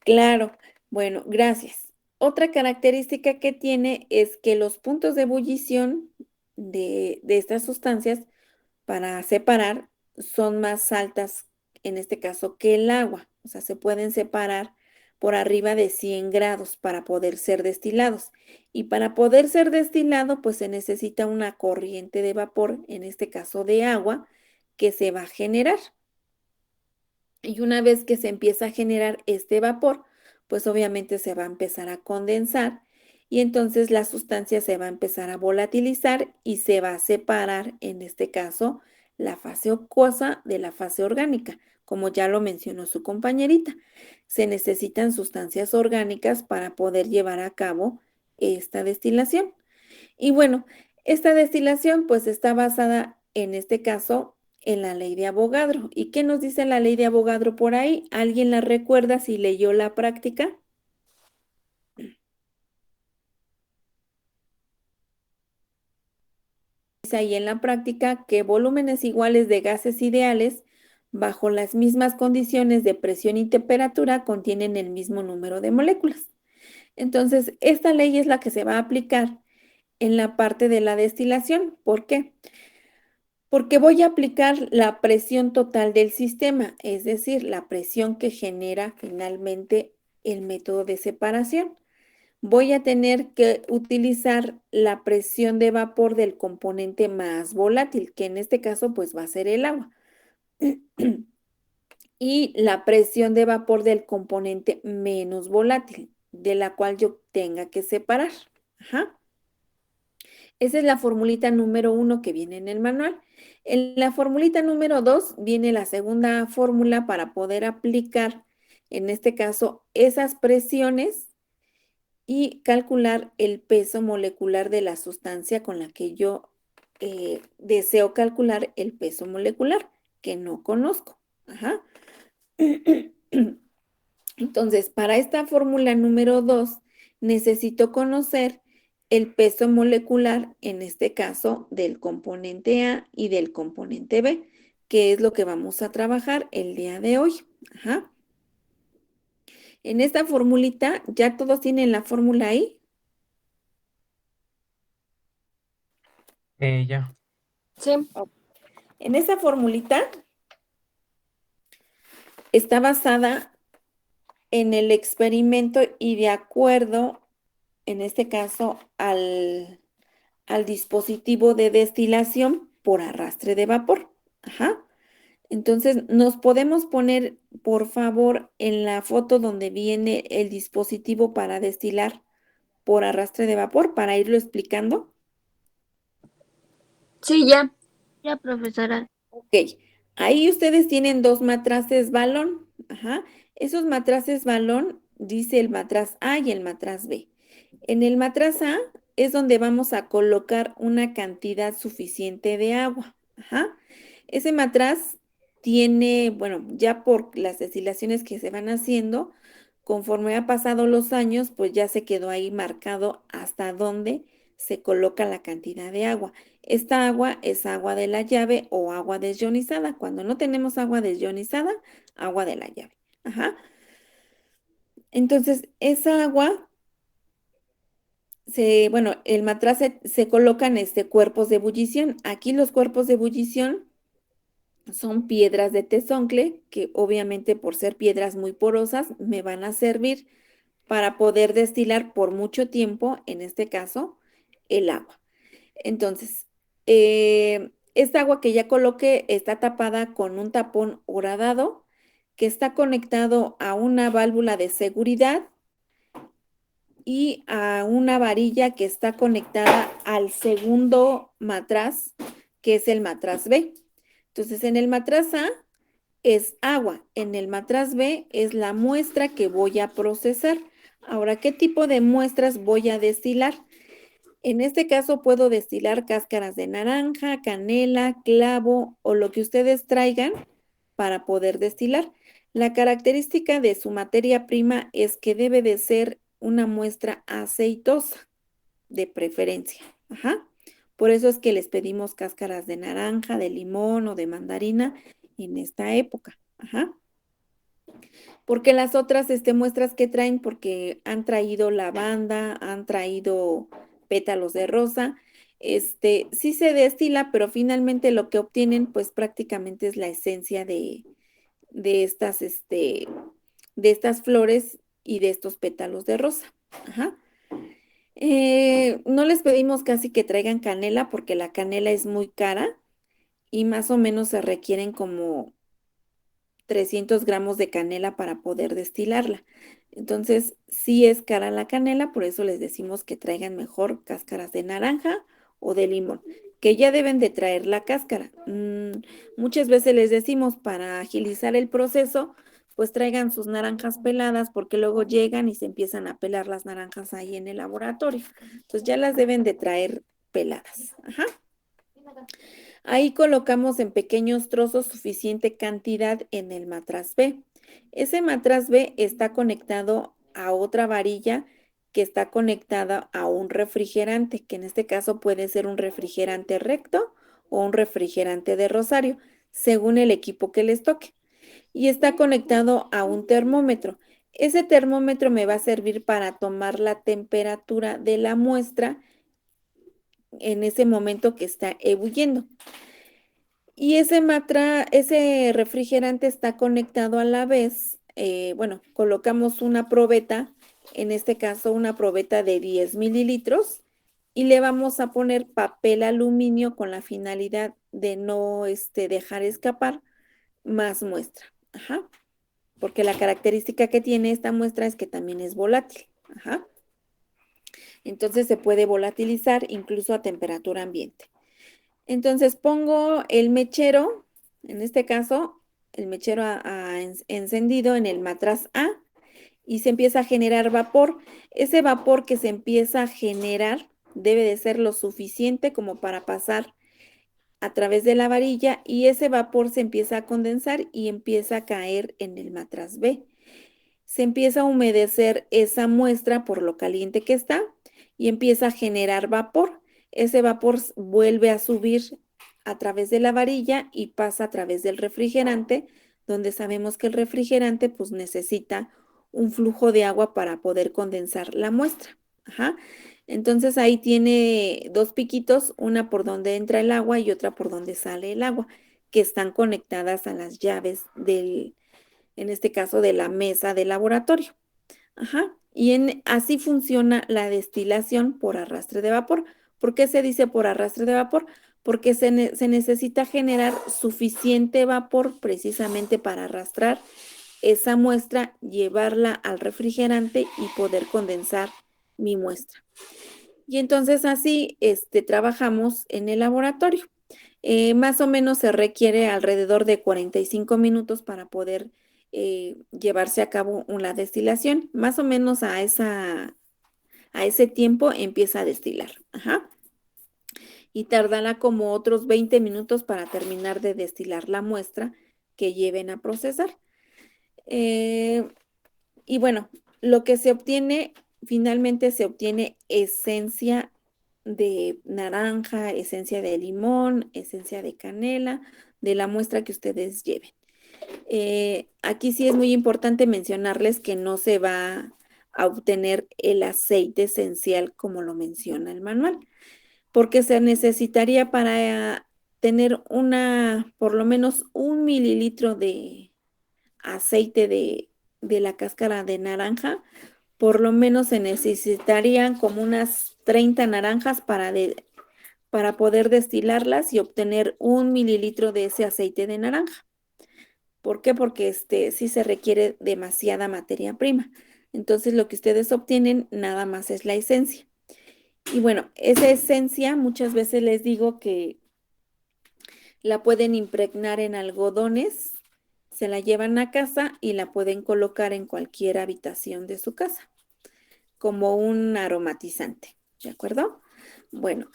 [SPEAKER 1] Claro. Bueno, gracias. Otra característica que tiene es que los puntos de ebullición de estas sustancias para separar son más altas, en este caso, que el agua. O sea, se pueden separar por arriba de 100 grados para poder ser destilados. Y para poder ser destilado, pues se necesita una corriente de vapor, en este caso de agua, que se va a generar. Y una vez que se empieza a generar este vapor, pues obviamente se va a empezar a condensar y entonces la sustancia se va a empezar a volatilizar y se va a separar, en este caso, la fase acuosa de la fase orgánica, como ya lo mencionó su compañerita. Se necesitan sustancias orgánicas para poder llevar a cabo esta destilación. Y bueno, esta destilación pues está basada en este caso en la ley de Avogadro. ¿Y qué nos dice la ley de Avogadro por ahí? ¿Alguien la recuerda si leyó la práctica? Dice ahí en la práctica que volúmenes iguales de gases ideales bajo las mismas condiciones de presión y temperatura contienen el mismo número de moléculas. Entonces, esta ley es la que se va a aplicar en la parte de la destilación. ¿Por qué? Porque voy a aplicar la presión total del sistema, es decir, la presión que genera finalmente el método de separación. Voy a tener que utilizar la presión de vapor del componente más volátil, que en este caso pues va a ser el agua, y la presión de vapor del componente menos volátil, de la cual yo tenga que separar. Ajá. Esa es la formulita número 1 que viene en el manual. En la formulita número 2 viene la segunda fórmula para poder aplicar en este caso, esas presiones y calcular el peso molecular de la sustancia con la que yo deseo calcular el peso molecular, que no conozco. Ajá. Entonces, para esta fórmula número 2, necesito conocer el peso molecular, en este caso, del componente A y del componente B, que es lo que vamos a trabajar el día de hoy. Ajá. En esta formulita, ¿ya todos tienen la fórmula ahí?
[SPEAKER 4] Ya.
[SPEAKER 2] Sí.
[SPEAKER 1] En esa formulita está basada en el experimento y de acuerdo, en este caso, al dispositivo de destilación por arrastre de vapor. Ajá. Entonces, nos podemos poner, por favor, en la foto donde viene el dispositivo para destilar por arrastre de vapor para irlo explicando.
[SPEAKER 2] Sí, ya.
[SPEAKER 5] Ya, profesora.
[SPEAKER 1] Ok, ahí ustedes tienen dos matraces balón. Ajá. Esos matraces balón, dice el matraz A y el matraz B. En el matraz A es donde vamos a colocar una cantidad suficiente de agua. Ajá. Ese matraz tiene, bueno, ya por las destilaciones que se van haciendo, conforme ha pasado los años, pues ya se quedó ahí marcado hasta dónde se coloca la cantidad de agua. Esta agua es agua de la llave o agua desionizada. Cuando no tenemos agua desionizada, agua de la llave. Ajá. Entonces, esa agua bueno, el matraz se colocan cuerpos de ebullición. Aquí los cuerpos de ebullición son piedras de tezoncle, que obviamente por ser piedras muy porosas, me van a servir para poder destilar por mucho tiempo, en este caso, el agua. Entonces, esta agua que ya coloqué está tapada con un tapón horadado que está conectado a una válvula de seguridad y a una varilla que está conectada al segundo matraz, que es el matraz B. Entonces, en el matraz A es agua, en el matraz B es la muestra que voy a procesar. Ahora, ¿qué tipo de muestras voy a destilar? En este caso puedo destilar cáscaras de naranja, canela, clavo o lo que ustedes traigan para poder destilar. La característica de su materia prima es que debe de ser una muestra aceitosa, de preferencia. Ajá. Por eso es que les pedimos cáscaras de naranja, de limón o de mandarina en esta época. Ajá. Porque las otras muestras que traen, porque han traído lavanda, han traído pétalos de rosa, sí se destila, pero finalmente lo que obtienen, pues prácticamente es la esencia de estas flores y de estos pétalos de rosa. Ajá. No les pedimos casi que traigan canela porque la canela es muy cara y más o menos se requieren como 300 gramos de canela para poder destilarla. Entonces, sí es cara la canela, por eso les decimos que traigan mejor cáscaras de naranja o de limón, que ya deben de traer la cáscara. Muchas veces les decimos para agilizar el proceso, pues traigan sus naranjas peladas porque luego llegan y se empiezan a pelar las naranjas ahí en el laboratorio. Entonces ya las deben de traer peladas. Ajá. Ahí colocamos en pequeños trozos suficiente cantidad en el matraz B. Ese matraz B está conectado a otra varilla que está conectada a un refrigerante, que en este caso puede ser un refrigerante recto o un refrigerante de rosario, según el equipo que les toque. Y está conectado a un termómetro. Ese termómetro me va a servir para tomar la temperatura de la muestra en ese momento que está ebulliendo. Y ese refrigerante está conectado a la vez, bueno, colocamos una probeta, en este caso una probeta de 10 mililitros, y le vamos a poner papel aluminio con la finalidad de no dejar escapar más muestra. Ajá. Porque la característica que tiene esta muestra es que también es volátil. Ajá. Entonces se puede volatilizar incluso a temperatura ambiente. Entonces pongo el mechero, en este caso, el mechero encendido en el matraz A y se empieza a generar vapor. Ese vapor que se empieza a generar debe de ser lo suficiente como para pasar a través de la varilla y ese vapor se empieza a condensar y empieza a caer en el matraz B. Se empieza a humedecer esa muestra por lo caliente que está y empieza a generar vapor. Ese vapor vuelve a subir a través de la varilla y pasa a través del refrigerante, donde sabemos que el refrigerante pues necesita un flujo de agua para poder condensar la muestra. Ajá. Entonces ahí tiene dos piquitos, una por donde entra el agua y otra por donde sale el agua, que están conectadas a las llaves en este caso de la mesa de laboratorio. Ajá. Y así funciona la destilación por arrastre de vapor. ¿Por qué se dice por arrastre de vapor? Porque se necesita generar suficiente vapor precisamente para arrastrar esa muestra, llevarla al refrigerante y poder condensar mi muestra. Y entonces así trabajamos en el laboratorio. Más o menos se requiere alrededor de 45 minutos para poder llevarse a cabo una destilación. Más o menos a ese tiempo empieza a destilar. Ajá. Y tardará como otros 20 minutos para terminar de destilar la muestra que lleven a procesar. Y bueno, lo que se obtiene, finalmente se obtiene esencia de naranja, esencia de limón, esencia de canela, de la muestra que ustedes lleven. Aquí sí es muy importante mencionarles que no se va a obtener el aceite esencial como lo menciona el manual, porque se necesitaría para tener por lo menos 1 mililitro de aceite de la cáscara de naranja, por lo menos se necesitarían como unas 30 naranjas para poder destilarlas y obtener 1 mililitro de ese aceite de naranja. ¿Por qué? Porque sí se requiere demasiada materia prima. Entonces lo que ustedes obtienen nada más es la esencia. Y bueno, esa esencia muchas veces les digo que la pueden impregnar en algodones, se la llevan a casa y la pueden colocar en cualquier habitación de su casa como un aromatizante, ¿de acuerdo? Bueno,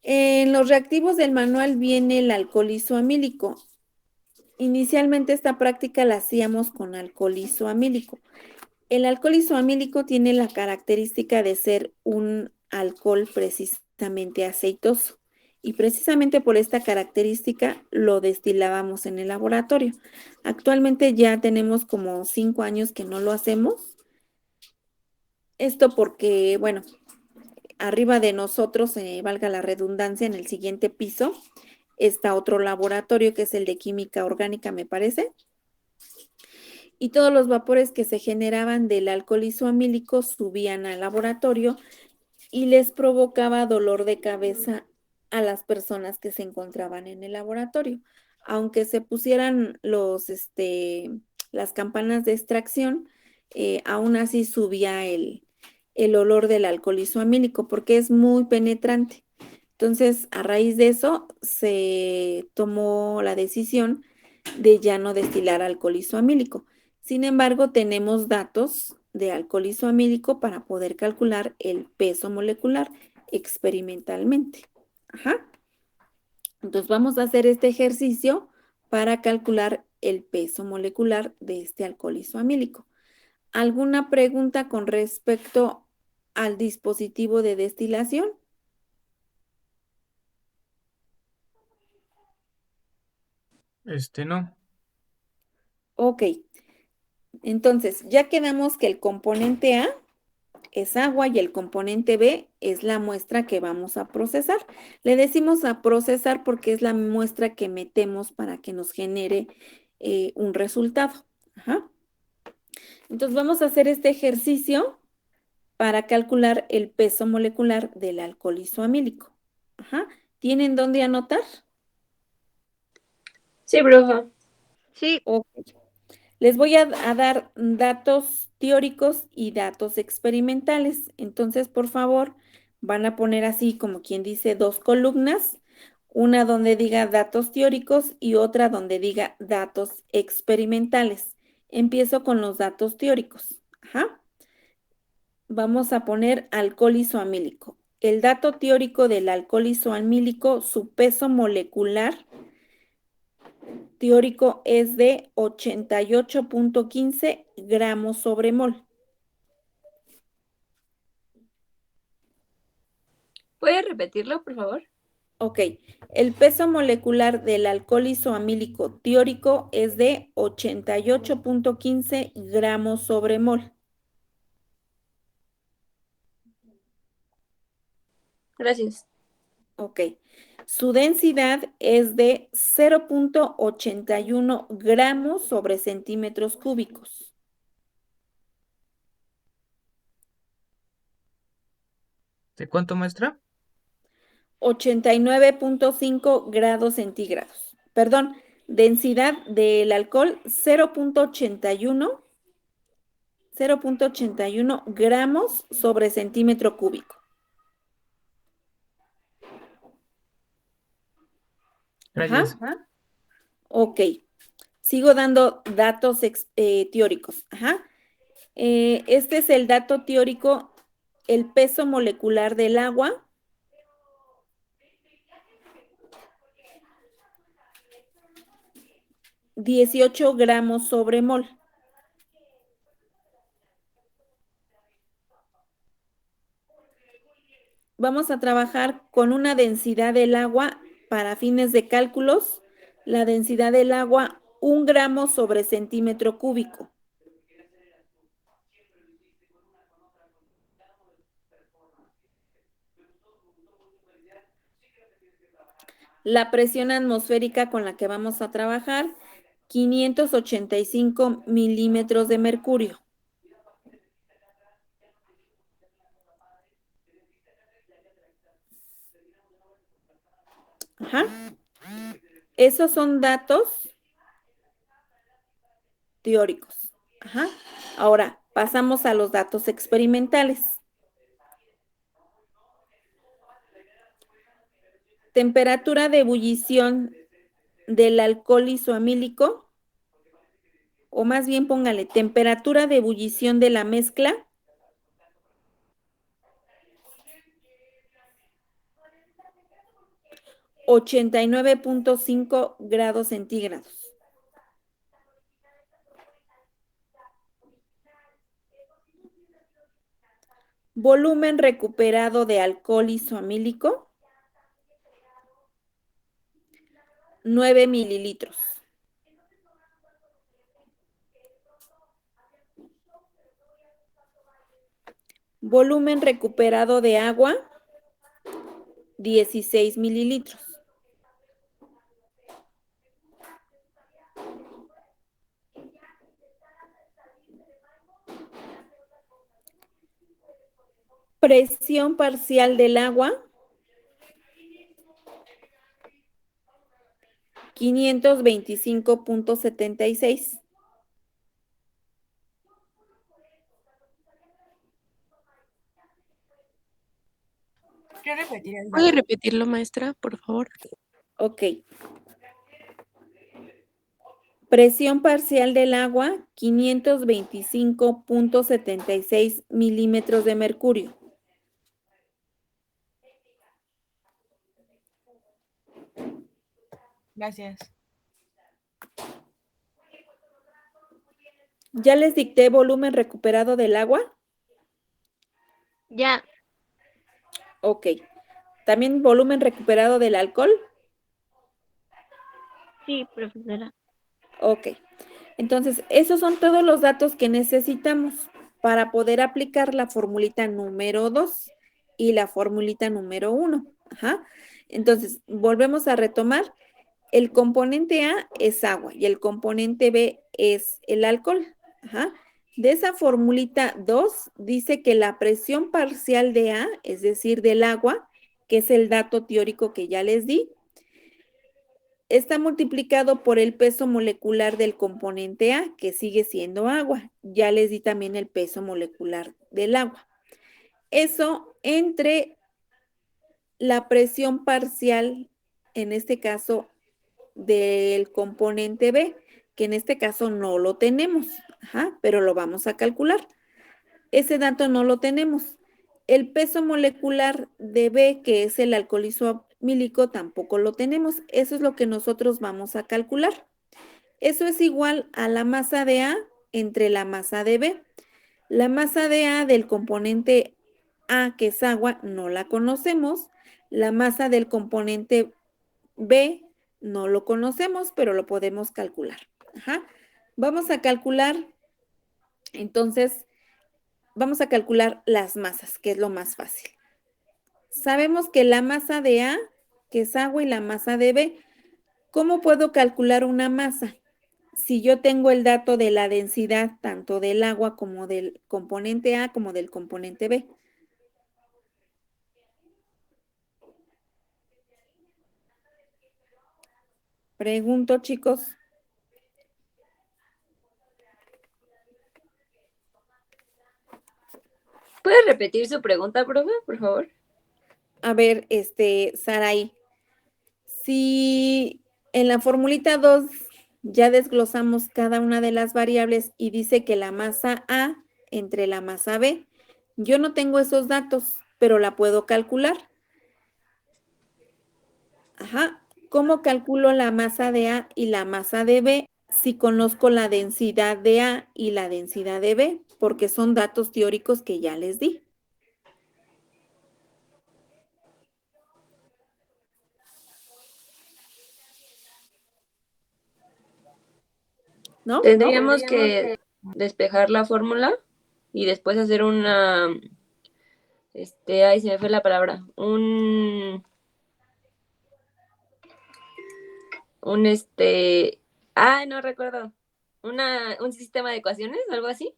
[SPEAKER 1] en los reactivos del manual viene el alcohol isoamílico. Inicialmente esta práctica la hacíamos con alcohol isoamílico. El alcohol isoamílico tiene la característica de ser un alcohol precisamente aceitoso y precisamente por esta característica lo destilábamos en el laboratorio. Actualmente ya tenemos como 5 años que no lo hacemos. Esto porque, bueno, arriba de nosotros, valga la redundancia, en el siguiente piso está otro laboratorio que es el de química orgánica, me parece. Y todos los vapores que se generaban del alcohol isoamílico subían al laboratorio y les provocaba dolor de cabeza a las personas que se encontraban en el laboratorio. Aunque se pusieran las campanas de extracción, aún así subía el olor del alcohol isoamílico porque es muy penetrante. Entonces, a raíz de eso, se tomó la decisión de ya no destilar alcohol isoamílico. Sin embargo, tenemos datos de alcohol isoamílico para poder calcular el peso molecular experimentalmente. Ajá. Entonces, vamos a hacer este ejercicio para calcular el peso molecular de este alcohol isoamílico. ¿Alguna pregunta con respecto al dispositivo de destilación?
[SPEAKER 4] No.
[SPEAKER 1] Ok, entonces ya quedamos que el componente A es agua y el componente B es la muestra que vamos a procesar. Le decimos a procesar porque es la muestra que metemos para que nos genere un resultado. Ajá. Entonces vamos a hacer este ejercicio para calcular el peso molecular del alcohol isoamílico. Ajá. ¿Tienen dónde anotar?
[SPEAKER 2] Sí, profe.
[SPEAKER 5] Sí.
[SPEAKER 1] Ok. Les voy a dar datos teóricos y datos experimentales. Entonces, por favor, van a poner así como quien dice 2 columnas. una donde diga datos teóricos y otra donde diga datos experimentales. Empiezo con los datos teóricos. Ajá. Vamos a poner alcohol isoamílico. El dato teórico del alcohol isoamílico, su peso molecular teórico es de 88.15 gramos sobre mol.
[SPEAKER 2] ¿Puedes repetirlo, por favor?
[SPEAKER 1] Ok, el peso molecular del alcohol isoamílico teórico es de 88.15 gramos sobre mol.
[SPEAKER 2] Gracias.
[SPEAKER 1] Ok, su densidad es de 0.81 gramos sobre centímetros cúbicos.
[SPEAKER 4] ¿De cuánto, maestra?
[SPEAKER 1] 89.5 grados centígrados. Perdón, densidad del alcohol 0.81 gramos sobre centímetro cúbico.
[SPEAKER 4] Gracias.
[SPEAKER 1] Ajá. Ok, sigo dando datos teóricos. Ajá. Este es el dato teórico, el peso molecular del agua. $18 gramos sobre mol. Vamos a trabajar con una densidad del agua para fines de cálculos. La densidad del agua, 1 gramo sobre centímetro cúbico. La presión atmosférica con la que vamos a trabajar, 585 milímetros de mercurio. Ajá. Esos son datos teóricos. Ajá. Ahora, pasamos a los datos experimentales. Temperatura de ebullición del alcohol isoamílico, o más bien póngale, temperatura de ebullición de la mezcla, 89.5 grados centígrados. Volumen recuperado de alcohol isoamílico, 9 mililitros. Volumen recuperado de agua, 16 mililitros. Presión parcial del agua, 525.76.
[SPEAKER 6] ¿Quiere repetir el
[SPEAKER 3] ¿Puede
[SPEAKER 6] dato?
[SPEAKER 3] repetirlo, maestra, por favor?
[SPEAKER 1] Ok. Presión parcial del agua, 525.76 milímetros de mercurio.
[SPEAKER 6] Gracias.
[SPEAKER 1] ¿Ya les dicté volumen recuperado del agua?
[SPEAKER 5] Ya.
[SPEAKER 1] Ok. ¿También volumen recuperado del alcohol?
[SPEAKER 5] Sí, profesora.
[SPEAKER 1] Ok. Entonces, esos son todos los datos que necesitamos para poder aplicar la formulita número 2 y la formulita número 1. Ajá. Entonces, volvemos a retomar. El componente A es agua y el componente B es el alcohol. Ajá. De esa formulita 2 dice que la presión parcial de A, es decir, del agua, que es el dato teórico que ya les di, está multiplicado por el peso molecular del componente A, que sigue siendo agua. Ya les di también el peso molecular del agua. Eso entre la presión parcial en este caso, del componente B, que en este caso no lo tenemos, ajá, pero lo vamos a calcular. Ese dato no lo tenemos. El peso molecular de B, que es el alcohol isomílico, tampoco lo tenemos. Eso es lo que nosotros vamos a calcular. Eso es igual a la masa de A entre la masa de B. La masa de A del componente A, que es agua, no la conocemos. La masa del componente B no lo conocemos, pero lo podemos calcular. Ajá. Vamos a calcular, entonces, vamos a calcular las masas, que es lo más fácil. Sabemos que la masa de A, que es agua, y la masa de B. ¿Cómo puedo calcular una masa? Si yo tengo el dato de la densidad tanto del agua como del componente A como del componente B. Pregunto, chicos.
[SPEAKER 2] ¿Puede repetir su pregunta, profe, por favor?
[SPEAKER 1] A ver, Saraí, si en la formulita 2 ya desglosamos cada una de las variables y dice que la masa A entre la masa B, yo no tengo esos datos, pero la puedo calcular. Ajá. ¿Cómo calculo la masa de A y la masa de B si conozco la densidad de A y la densidad de B? Porque son datos teóricos que ya les di. ¿No?
[SPEAKER 2] Tendríamos que despejar la fórmula y después hacer una, ay, se me fue la palabra, no recuerdo, un sistema de ecuaciones, algo así.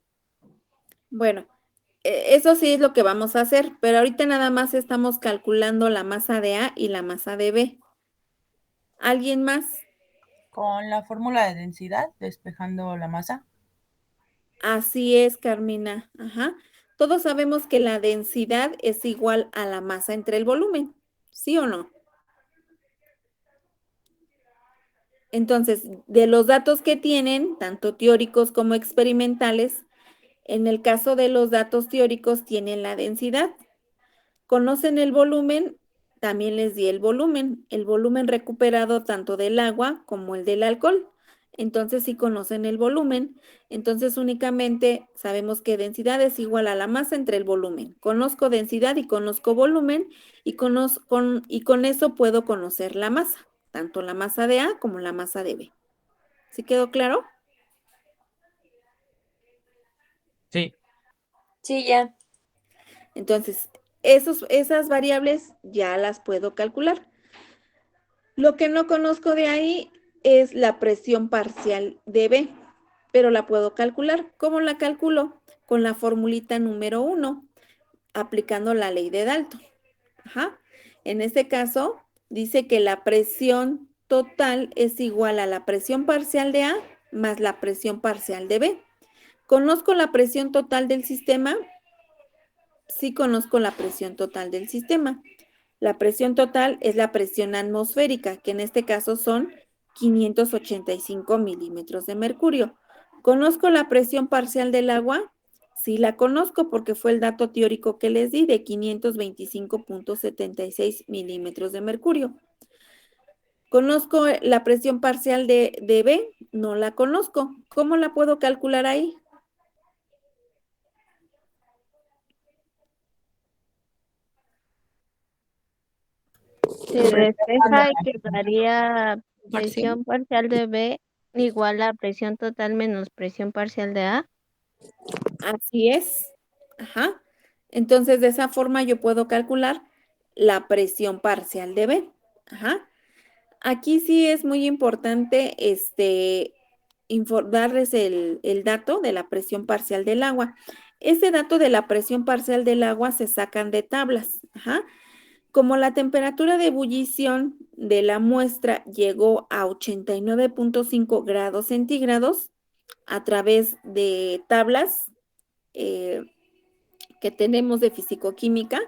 [SPEAKER 1] Bueno, eso sí es lo que vamos a hacer, pero ahorita nada más estamos calculando la masa de A y la masa de B. ¿Alguien más?
[SPEAKER 6] Con la fórmula de densidad, despejando la masa.
[SPEAKER 1] Así es, Carmina. Ajá. Todos sabemos que la densidad es igual a la masa entre el volumen, ¿sí o no? Entonces, de los datos que tienen, tanto teóricos como experimentales, en el caso de los datos teóricos tienen la densidad. ¿Conocen el volumen? También les di el volumen recuperado tanto del agua como el del alcohol. Entonces, si conocen el volumen, entonces únicamente sabemos que densidad es igual a la masa entre el volumen. Conozco densidad y conozco volumen y con eso puedo conocer la masa, tanto la masa de A como la masa de B. ¿Sí quedó claro?
[SPEAKER 4] Sí,
[SPEAKER 2] Sí, ya.
[SPEAKER 1] Entonces, esas variables ya las puedo calcular. Lo que no conozco de ahí es la presión parcial de B, pero la puedo calcular. ¿Cómo la calculo? Con la formulita número 1, aplicando la ley de Dalton. Ajá. En este caso, dice que la presión total es igual a la presión parcial de A más la presión parcial de B. ¿Conozco la presión total del sistema? Sí, conozco la presión total del sistema. La presión total es la presión atmosférica, que en este caso son 585 milímetros de mercurio. ¿Conozco la presión parcial del agua? Sí, la conozco porque fue el dato teórico que les di de 525.76 milímetros de mercurio. ¿Conozco la presión parcial de B? No la conozco. ¿Cómo la puedo calcular ahí?
[SPEAKER 5] Se despeja y quedaría presión parcial de B igual a presión total menos presión parcial de A.
[SPEAKER 1] Así es. Ajá. Entonces, de esa forma yo puedo calcular la presión parcial de B. Ajá. Aquí sí es muy importante darles el dato de la presión parcial del agua. Ese dato de la presión parcial del agua se sacan de tablas. Ajá. Como la temperatura de ebullición de la muestra llegó a 89.5 grados centígrados a través de tablas que tenemos de fisicoquímica,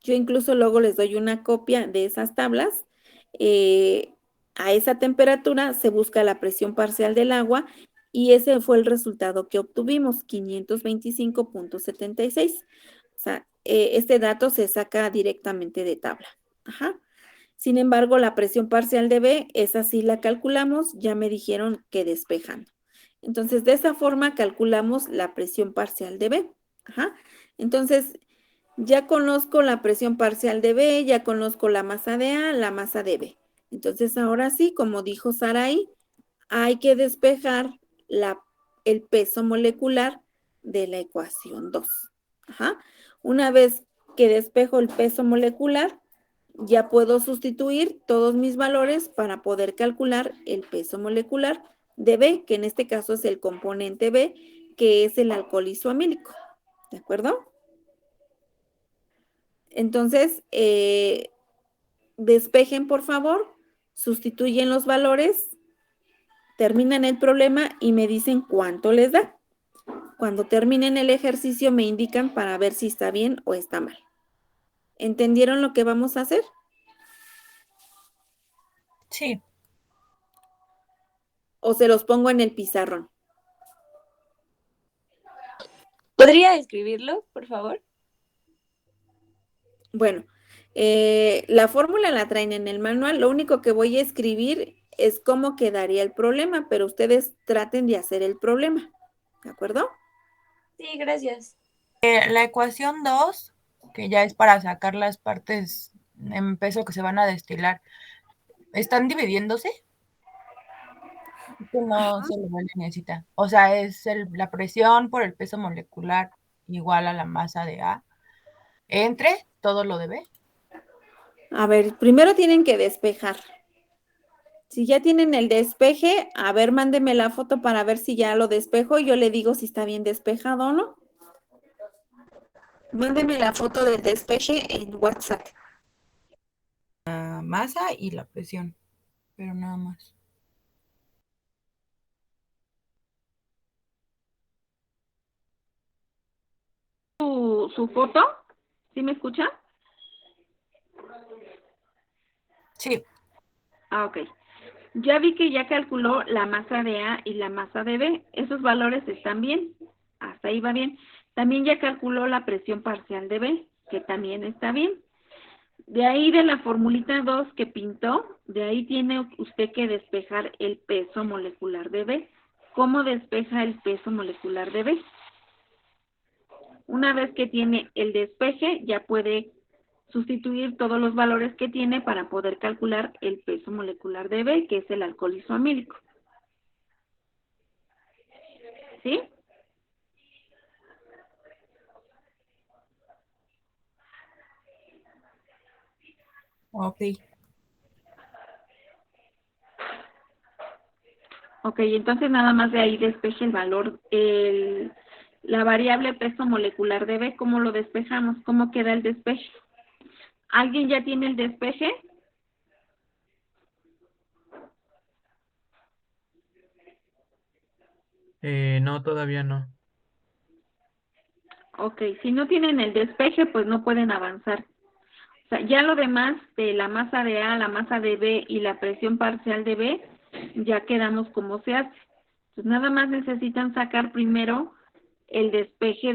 [SPEAKER 1] yo incluso luego les doy una copia de esas tablas. a esa temperatura se busca la presión parcial del agua y ese fue el resultado que obtuvimos, 525.76. O sea, este dato se saca directamente de tabla. Ajá. Sin embargo, la presión parcial de B, esa sí la calculamos, ya me dijeron que despejando. Entonces, de esa forma calculamos la presión parcial de B. Ajá. Entonces, ya conozco la presión parcial de B, ya conozco la masa de A, la masa de B. Entonces, ahora sí, como dijo Saraí, hay que despejar el peso molecular de la ecuación 2. Ajá. Una vez que despejo el peso molecular, ya puedo sustituir todos mis valores para poder calcular el peso molecular de B, que en este caso es el componente B, que es el alcohol isoamílico. ¿De acuerdo? Entonces, despejen por favor, sustituyen los valores, terminan el problema y me dicen cuánto les da. Cuando terminen el ejercicio me indican para ver si está bien o está mal. ¿Entendieron lo que vamos a hacer?
[SPEAKER 6] Sí.
[SPEAKER 1] ¿O se los pongo en el pizarrón?
[SPEAKER 2] ¿Podría escribirlo, por favor?
[SPEAKER 1] Bueno, la fórmula la traen en el manual. Lo único que voy a escribir es cómo quedaría el problema, pero ustedes traten de hacer el problema. ¿De acuerdo?
[SPEAKER 2] Sí, gracias.
[SPEAKER 6] La ecuación 2, que ya es para sacar las partes en peso que se van a destilar, ¿están dividiéndose? Es que no se lo ve necesita. O sea, es la presión por el peso molecular igual a la masa de A entre todo lo de B.
[SPEAKER 1] A ver, primero tienen que despejar. Si ya tienen el despeje, a ver, mándeme la foto para ver si ya lo despejo y yo le digo si está bien despejado o no. Mándeme la foto del despeje en WhatsApp.
[SPEAKER 6] La masa y la presión, pero nada más.
[SPEAKER 1] ¿Su foto? ¿Sí me escucha?
[SPEAKER 6] Sí.
[SPEAKER 1] Ah, ok. Ya vi que ya calculó la masa de A y la masa de B. Esos valores están bien. Hasta ahí va bien. También ya calculó la presión parcial de B, que también está bien. De ahí de la formulita 2 que pintó, de ahí tiene usted que despejar el peso molecular de B. ¿Cómo despeja el peso molecular de B? Una vez que tiene el despeje, ya puede sustituir todos los valores que tiene para poder calcular el peso molecular de B, que es el alcohol isoamílico. ¿Sí?
[SPEAKER 6] Ok.
[SPEAKER 1] Ok, entonces nada más de ahí despeje el valor, la variable peso molecular de B, ¿cómo lo despejamos? ¿Cómo queda el despeje? ¿Alguien ya tiene el despeje?
[SPEAKER 4] No, todavía no.
[SPEAKER 1] Ok, si no tienen el despeje, pues no pueden avanzar. O sea, ya lo demás de la masa de A, la masa de B y la presión parcial de B, ya quedamos como se hace. Pues nada más necesitan sacar primero el despeje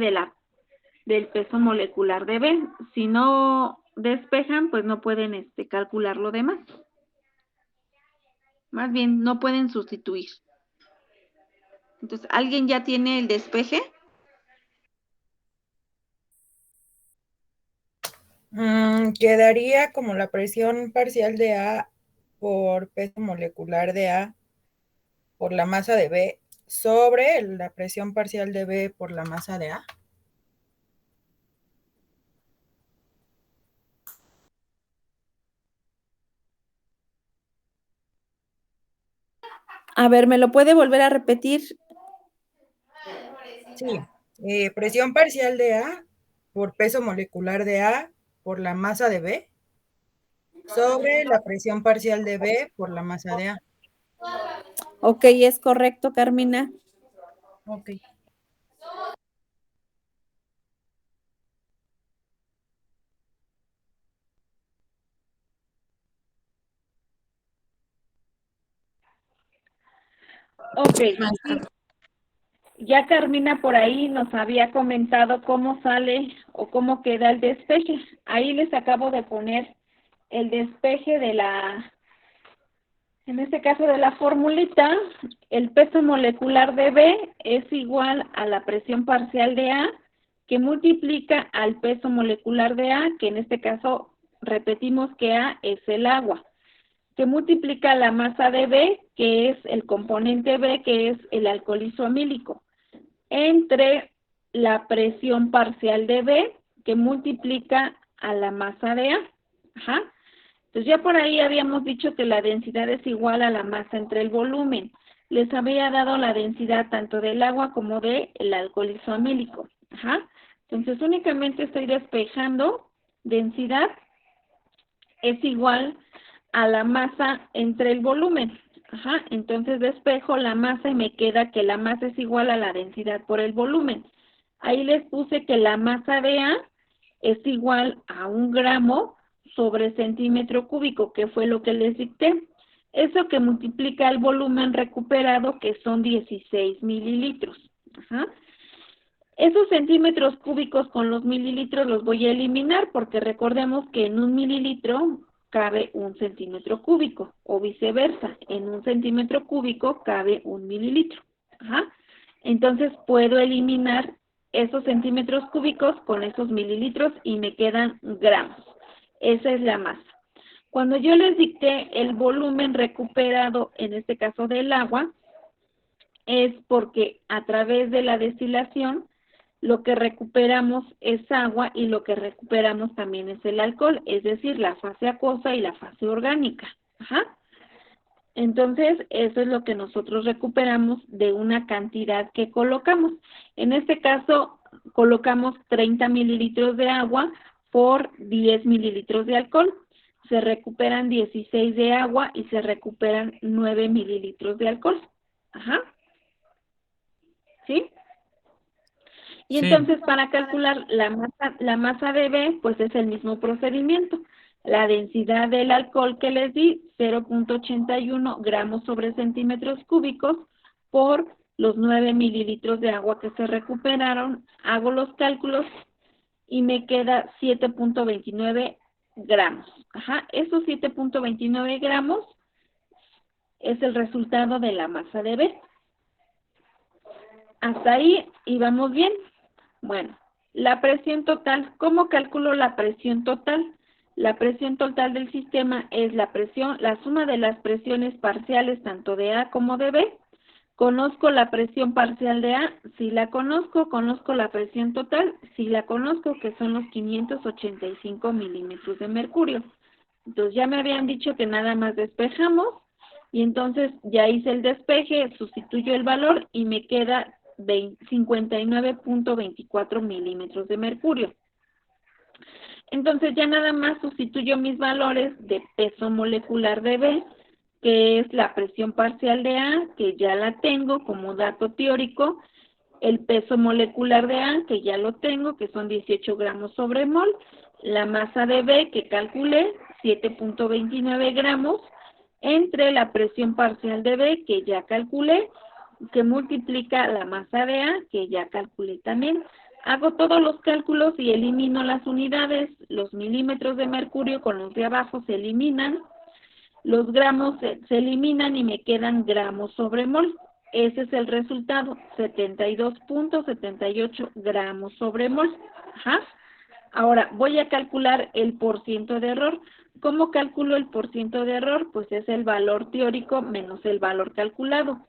[SPEAKER 1] del peso molecular de B. Si no despejan, pues no pueden calcular lo demás. Más bien, no pueden sustituir. Entonces, ¿alguien ya tiene el despeje?
[SPEAKER 6] Quedaría como la presión parcial de A por peso molecular de A por la masa de B sobre la presión parcial de B por la masa de A.
[SPEAKER 1] A ver, ¿me lo puede volver a repetir?
[SPEAKER 6] Sí. Presión parcial de A por peso molecular de A por la masa de B sobre la presión parcial de B por la masa de A.
[SPEAKER 1] Ok, es correcto, Carmina.
[SPEAKER 6] Ok.
[SPEAKER 1] Ok, sí. Ya Carmina por ahí nos había comentado cómo sale o cómo queda el despeje. Ahí les acabo de poner el despeje de en este caso de la formulita. El peso molecular de B es igual a la presión parcial de A, que multiplica al peso molecular de A, que en este caso repetimos que A es el agua, que multiplica la masa de B, que es el componente B, que es el alcohol isoamílico, entre la presión parcial de B, que multiplica a la masa de A. Ajá. Entonces ya por ahí habíamos dicho que la densidad es igual a la masa entre el volumen. Les había dado la densidad tanto del agua como del alcohol isoamílico. Ajá. Entonces únicamente estoy despejando densidad es igual a la masa entre el volumen. Ajá, entonces despejo la masa y me queda que la masa es igual a la densidad por el volumen. Ahí les puse que la masa de A es igual a 1 gramo sobre centímetro cúbico, que fue lo que les dicté. Eso que multiplica el volumen recuperado, que son 16 mililitros. Ajá. Esos centímetros cúbicos con los mililitros los voy a eliminar porque recordemos que en 1 mililitro cabe 1 centímetro cúbico o viceversa, en 1 centímetro cúbico cabe 1 mililitro. Ajá. Entonces puedo eliminar esos centímetros cúbicos con esos mililitros y me quedan gramos. Esa es la masa. Cuando yo les dicté el volumen recuperado, en este caso del agua, es porque a través de la destilación lo que recuperamos es agua y lo que recuperamos también es el alcohol, es decir, la fase acuosa y la fase orgánica. Ajá. Entonces, eso es lo que nosotros recuperamos de una cantidad que colocamos. En este caso, colocamos 30 mililitros de agua por 10 mililitros de alcohol. Se recuperan 16 de agua y se recuperan 9 mililitros de alcohol. Ajá. ¿Sí? Y
[SPEAKER 4] Sí.
[SPEAKER 1] entonces para calcular la masa de B, pues es el mismo procedimiento. La densidad del alcohol que les di, 0.81 gramos sobre centímetros cúbicos por los 9 mililitros de agua que se recuperaron. Hago los cálculos y me queda 7.29 gramos. Ajá, esos 7.29 gramos es el resultado de la masa de B. Hasta ahí íbamos bien. Bueno, la presión total, ¿cómo calculo la presión total? La presión total del sistema es la suma de las presiones parciales tanto de A como de B. ¿Conozco la presión parcial de A? Si la conozco, conozco la presión total. Si la conozco, que son los 585 milímetros de mercurio. Entonces ya me habían dicho que nada más despejamos y entonces ya hice el despeje, sustituyo el valor y me queda 59.24 milímetros de mercurio. Entonces ya nada más sustituyo mis valores de peso molecular de B, que es la presión parcial de A, que ya la tengo como dato teórico, el peso molecular de A, que ya lo tengo, que son 18 gramos sobre mol, la masa de B, que calculé, 7.29 gramos, entre la presión parcial de B, que ya calculé, que multiplica la masa de A, que ya calculé también. Hago todos los cálculos y elimino las unidades, los milímetros de mercurio con los de abajo se eliminan, los gramos se eliminan y me quedan gramos sobre mol. Ese es el resultado, 72.78 gramos sobre mol. Ajá. Ahora, voy a calcular el porciento de error. ¿Cómo calculo el porciento de error? Pues es el valor teórico menos el valor calculado.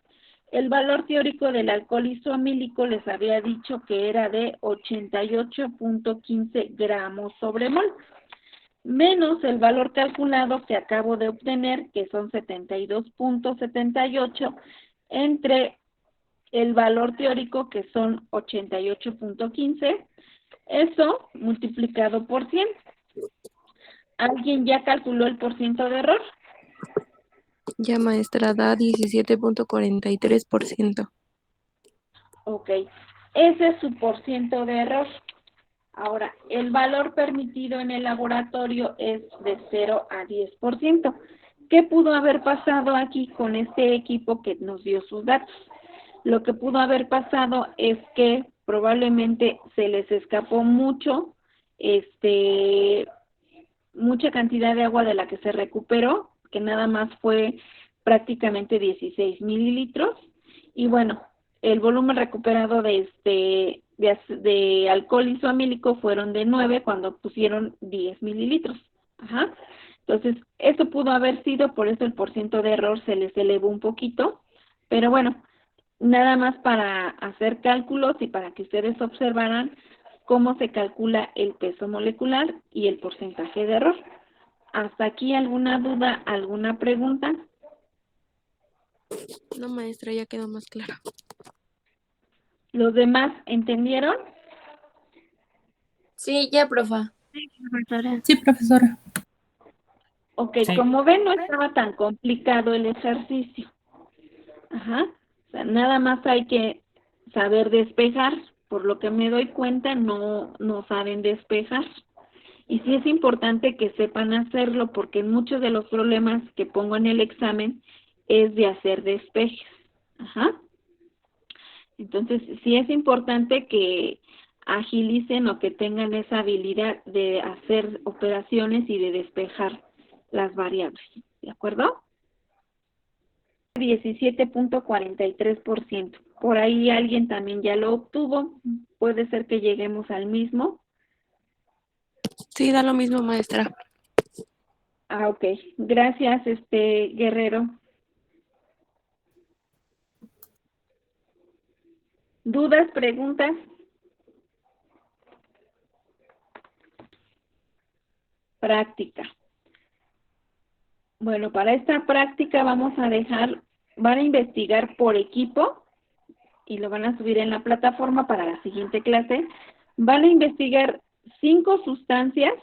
[SPEAKER 1] El valor teórico del alcohol isoamílico les había dicho que era de 88.15 gramos sobre mol, menos el valor calculado que acabo de obtener, que son 72.78, entre el valor teórico, que son 88.15, eso multiplicado por 100. ¿Alguien ya calculó el porciento de error?
[SPEAKER 8] Ya, maestra, da 17.43%.
[SPEAKER 1] Ok, ese es su porciento de error. Ahora, el valor permitido en el laboratorio es de 0 a 10%. ¿qué pudo haber pasado aquí con este equipo que nos dio sus datos? Lo que pudo haber pasado es que probablemente se les escapó mucha cantidad de agua de la que se recuperó, que nada más fue prácticamente 16 mililitros, y bueno, el volumen recuperado de alcohol isoamílico fueron de 9 cuando pusieron 10 mililitros. Ajá. Entonces, eso pudo haber sido, por eso el porciento de error se les elevó un poquito, pero bueno, nada más para hacer cálculos y para que ustedes observaran cómo se calcula el peso molecular y el porcentaje de error. ¿Hasta aquí alguna duda, alguna pregunta?
[SPEAKER 8] No, maestra, ya quedó más claro.
[SPEAKER 1] ¿Los demás entendieron?
[SPEAKER 2] Sí, ya, profa.
[SPEAKER 5] Profesora.
[SPEAKER 6] Sí, profesora.
[SPEAKER 1] Ok,
[SPEAKER 4] Sí.
[SPEAKER 1] como ven, no estaba tan complicado el ejercicio. Ajá. O sea, nada más hay que saber despejar. Por lo que me doy cuenta, no saben despejar. Y sí es importante que sepan hacerlo, porque muchos de los problemas que pongo en el examen es de hacer despejes. Ajá. Entonces, sí es importante que agilicen o que tengan esa habilidad de hacer operaciones y de despejar las variables. ¿De acuerdo? 17.43%. Por ahí alguien también ya lo obtuvo. Puede ser que lleguemos al mismo.
[SPEAKER 8] Sí, da lo mismo, maestra.
[SPEAKER 1] Ah, ok. Gracias, Guerrero. ¿Dudas, preguntas? Práctica. Bueno, para esta práctica van a investigar por equipo y lo van a subir en la plataforma para la siguiente clase. Van a investigar 5 sustancias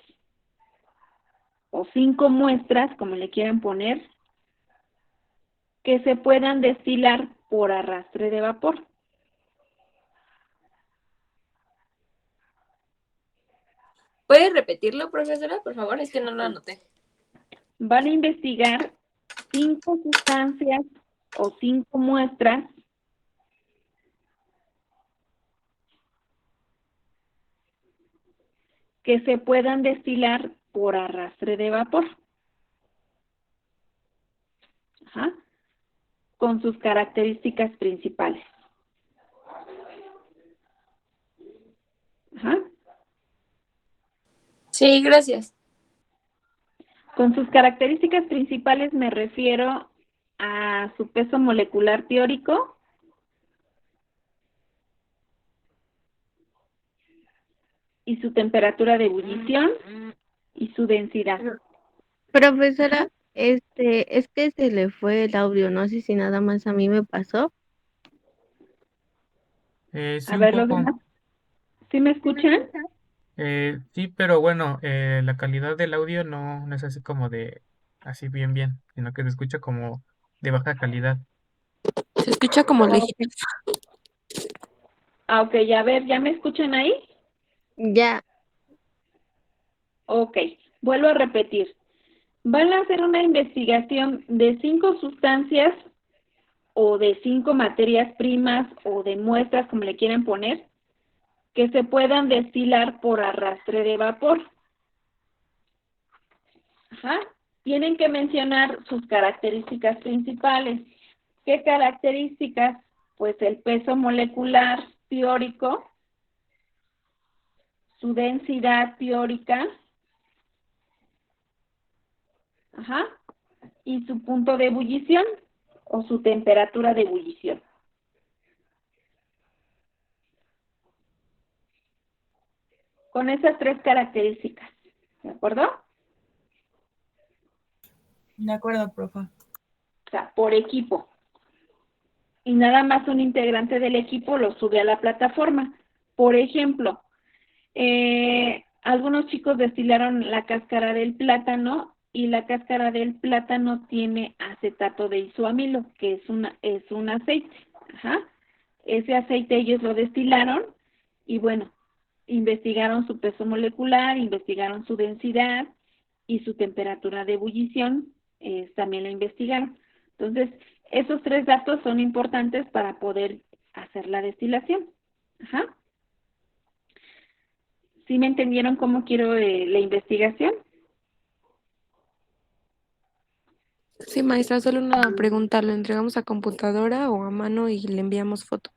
[SPEAKER 1] o 5 muestras, como le quieran poner, que se puedan destilar por arrastre de vapor.
[SPEAKER 2] ¿Puede repetirlo, profesora, por favor? Es que no lo anoté.
[SPEAKER 1] Van a investigar 5 sustancias o 5 muestras que se puedan destilar por arrastre de vapor. Ajá. Con sus características principales. Ajá.
[SPEAKER 2] Sí, gracias.
[SPEAKER 1] Con sus características principales me refiero a su peso molecular teórico, y su temperatura de ebullición y su densidad.
[SPEAKER 5] Profesora, es que se le fue el audio, no sé si nada más a mí me pasó.
[SPEAKER 4] Sí,
[SPEAKER 1] A
[SPEAKER 4] un
[SPEAKER 1] ver, los
[SPEAKER 4] poco.
[SPEAKER 1] demás, ¿sí me escuchan?
[SPEAKER 4] Sí, pero bueno, la calidad del audio no es así como de, así bien, sino que se escucha como de baja calidad.
[SPEAKER 8] Se escucha como lejito.
[SPEAKER 1] Ah, ok, a ver, ¿ya me escuchan ahí?
[SPEAKER 5] Ya,
[SPEAKER 1] Ok, vuelvo a repetir. Van a hacer una investigación de 5 sustancias o de 5 materias primas o de muestras, como le quieran poner, que se puedan destilar por arrastre de vapor. Ajá. Tienen que mencionar sus características principales. ¿Qué características? Pues el peso molecular teórico, su densidad teórica, ajá, y su punto de ebullición o su temperatura de ebullición. Con esas 3 características, ¿de acuerdo?
[SPEAKER 6] De acuerdo, profe.
[SPEAKER 1] O sea, por equipo. Y nada más un integrante del equipo lo sube a la plataforma. Por ejemplo, algunos chicos destilaron la cáscara del plátano y la cáscara del plátano tiene acetato de isoamilo, que es un aceite. Ajá. Ese aceite ellos lo destilaron y bueno, investigaron su peso molecular, investigaron su densidad y su temperatura de ebullición también la investigaron. Entonces, esos 3 datos son importantes para poder hacer la destilación. Ajá. ¿Sí me entendieron cómo quiero la investigación?
[SPEAKER 8] Sí, maestra, solo una pregunta. ¿Lo entregamos a computadora o a mano y le enviamos foto?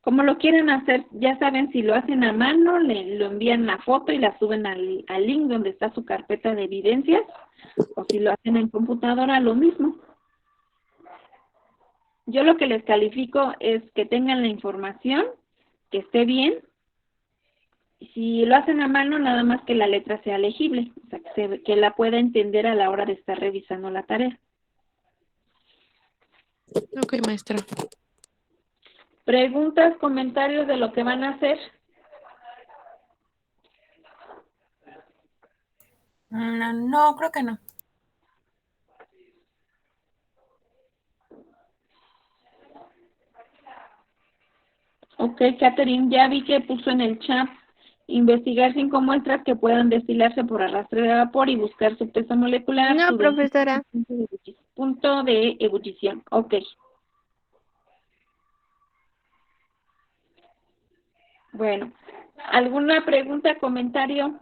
[SPEAKER 1] Como lo quieren hacer, ya saben, si lo hacen a mano, lo envían la foto y la suben al link donde está su carpeta de evidencias, o si lo hacen en computadora, lo mismo. Yo lo que les califico es que tengan la información, que esté bien. Si lo hacen a mano, nada más que la letra sea legible, o sea, que la pueda entender a la hora de estar revisando la tarea.
[SPEAKER 8] Ok, maestra.
[SPEAKER 1] ¿Preguntas, comentarios de lo que van a hacer?
[SPEAKER 6] No, creo que no.
[SPEAKER 1] Ok, Catherine, ya vi que puso en el chat investigar 5 muestras que puedan destilarse por arrastre de vapor y buscar su peso molecular,
[SPEAKER 5] No,
[SPEAKER 1] su
[SPEAKER 5] profesora.
[SPEAKER 1] punto de ebullición. Ok. Bueno, ¿alguna pregunta, comentario?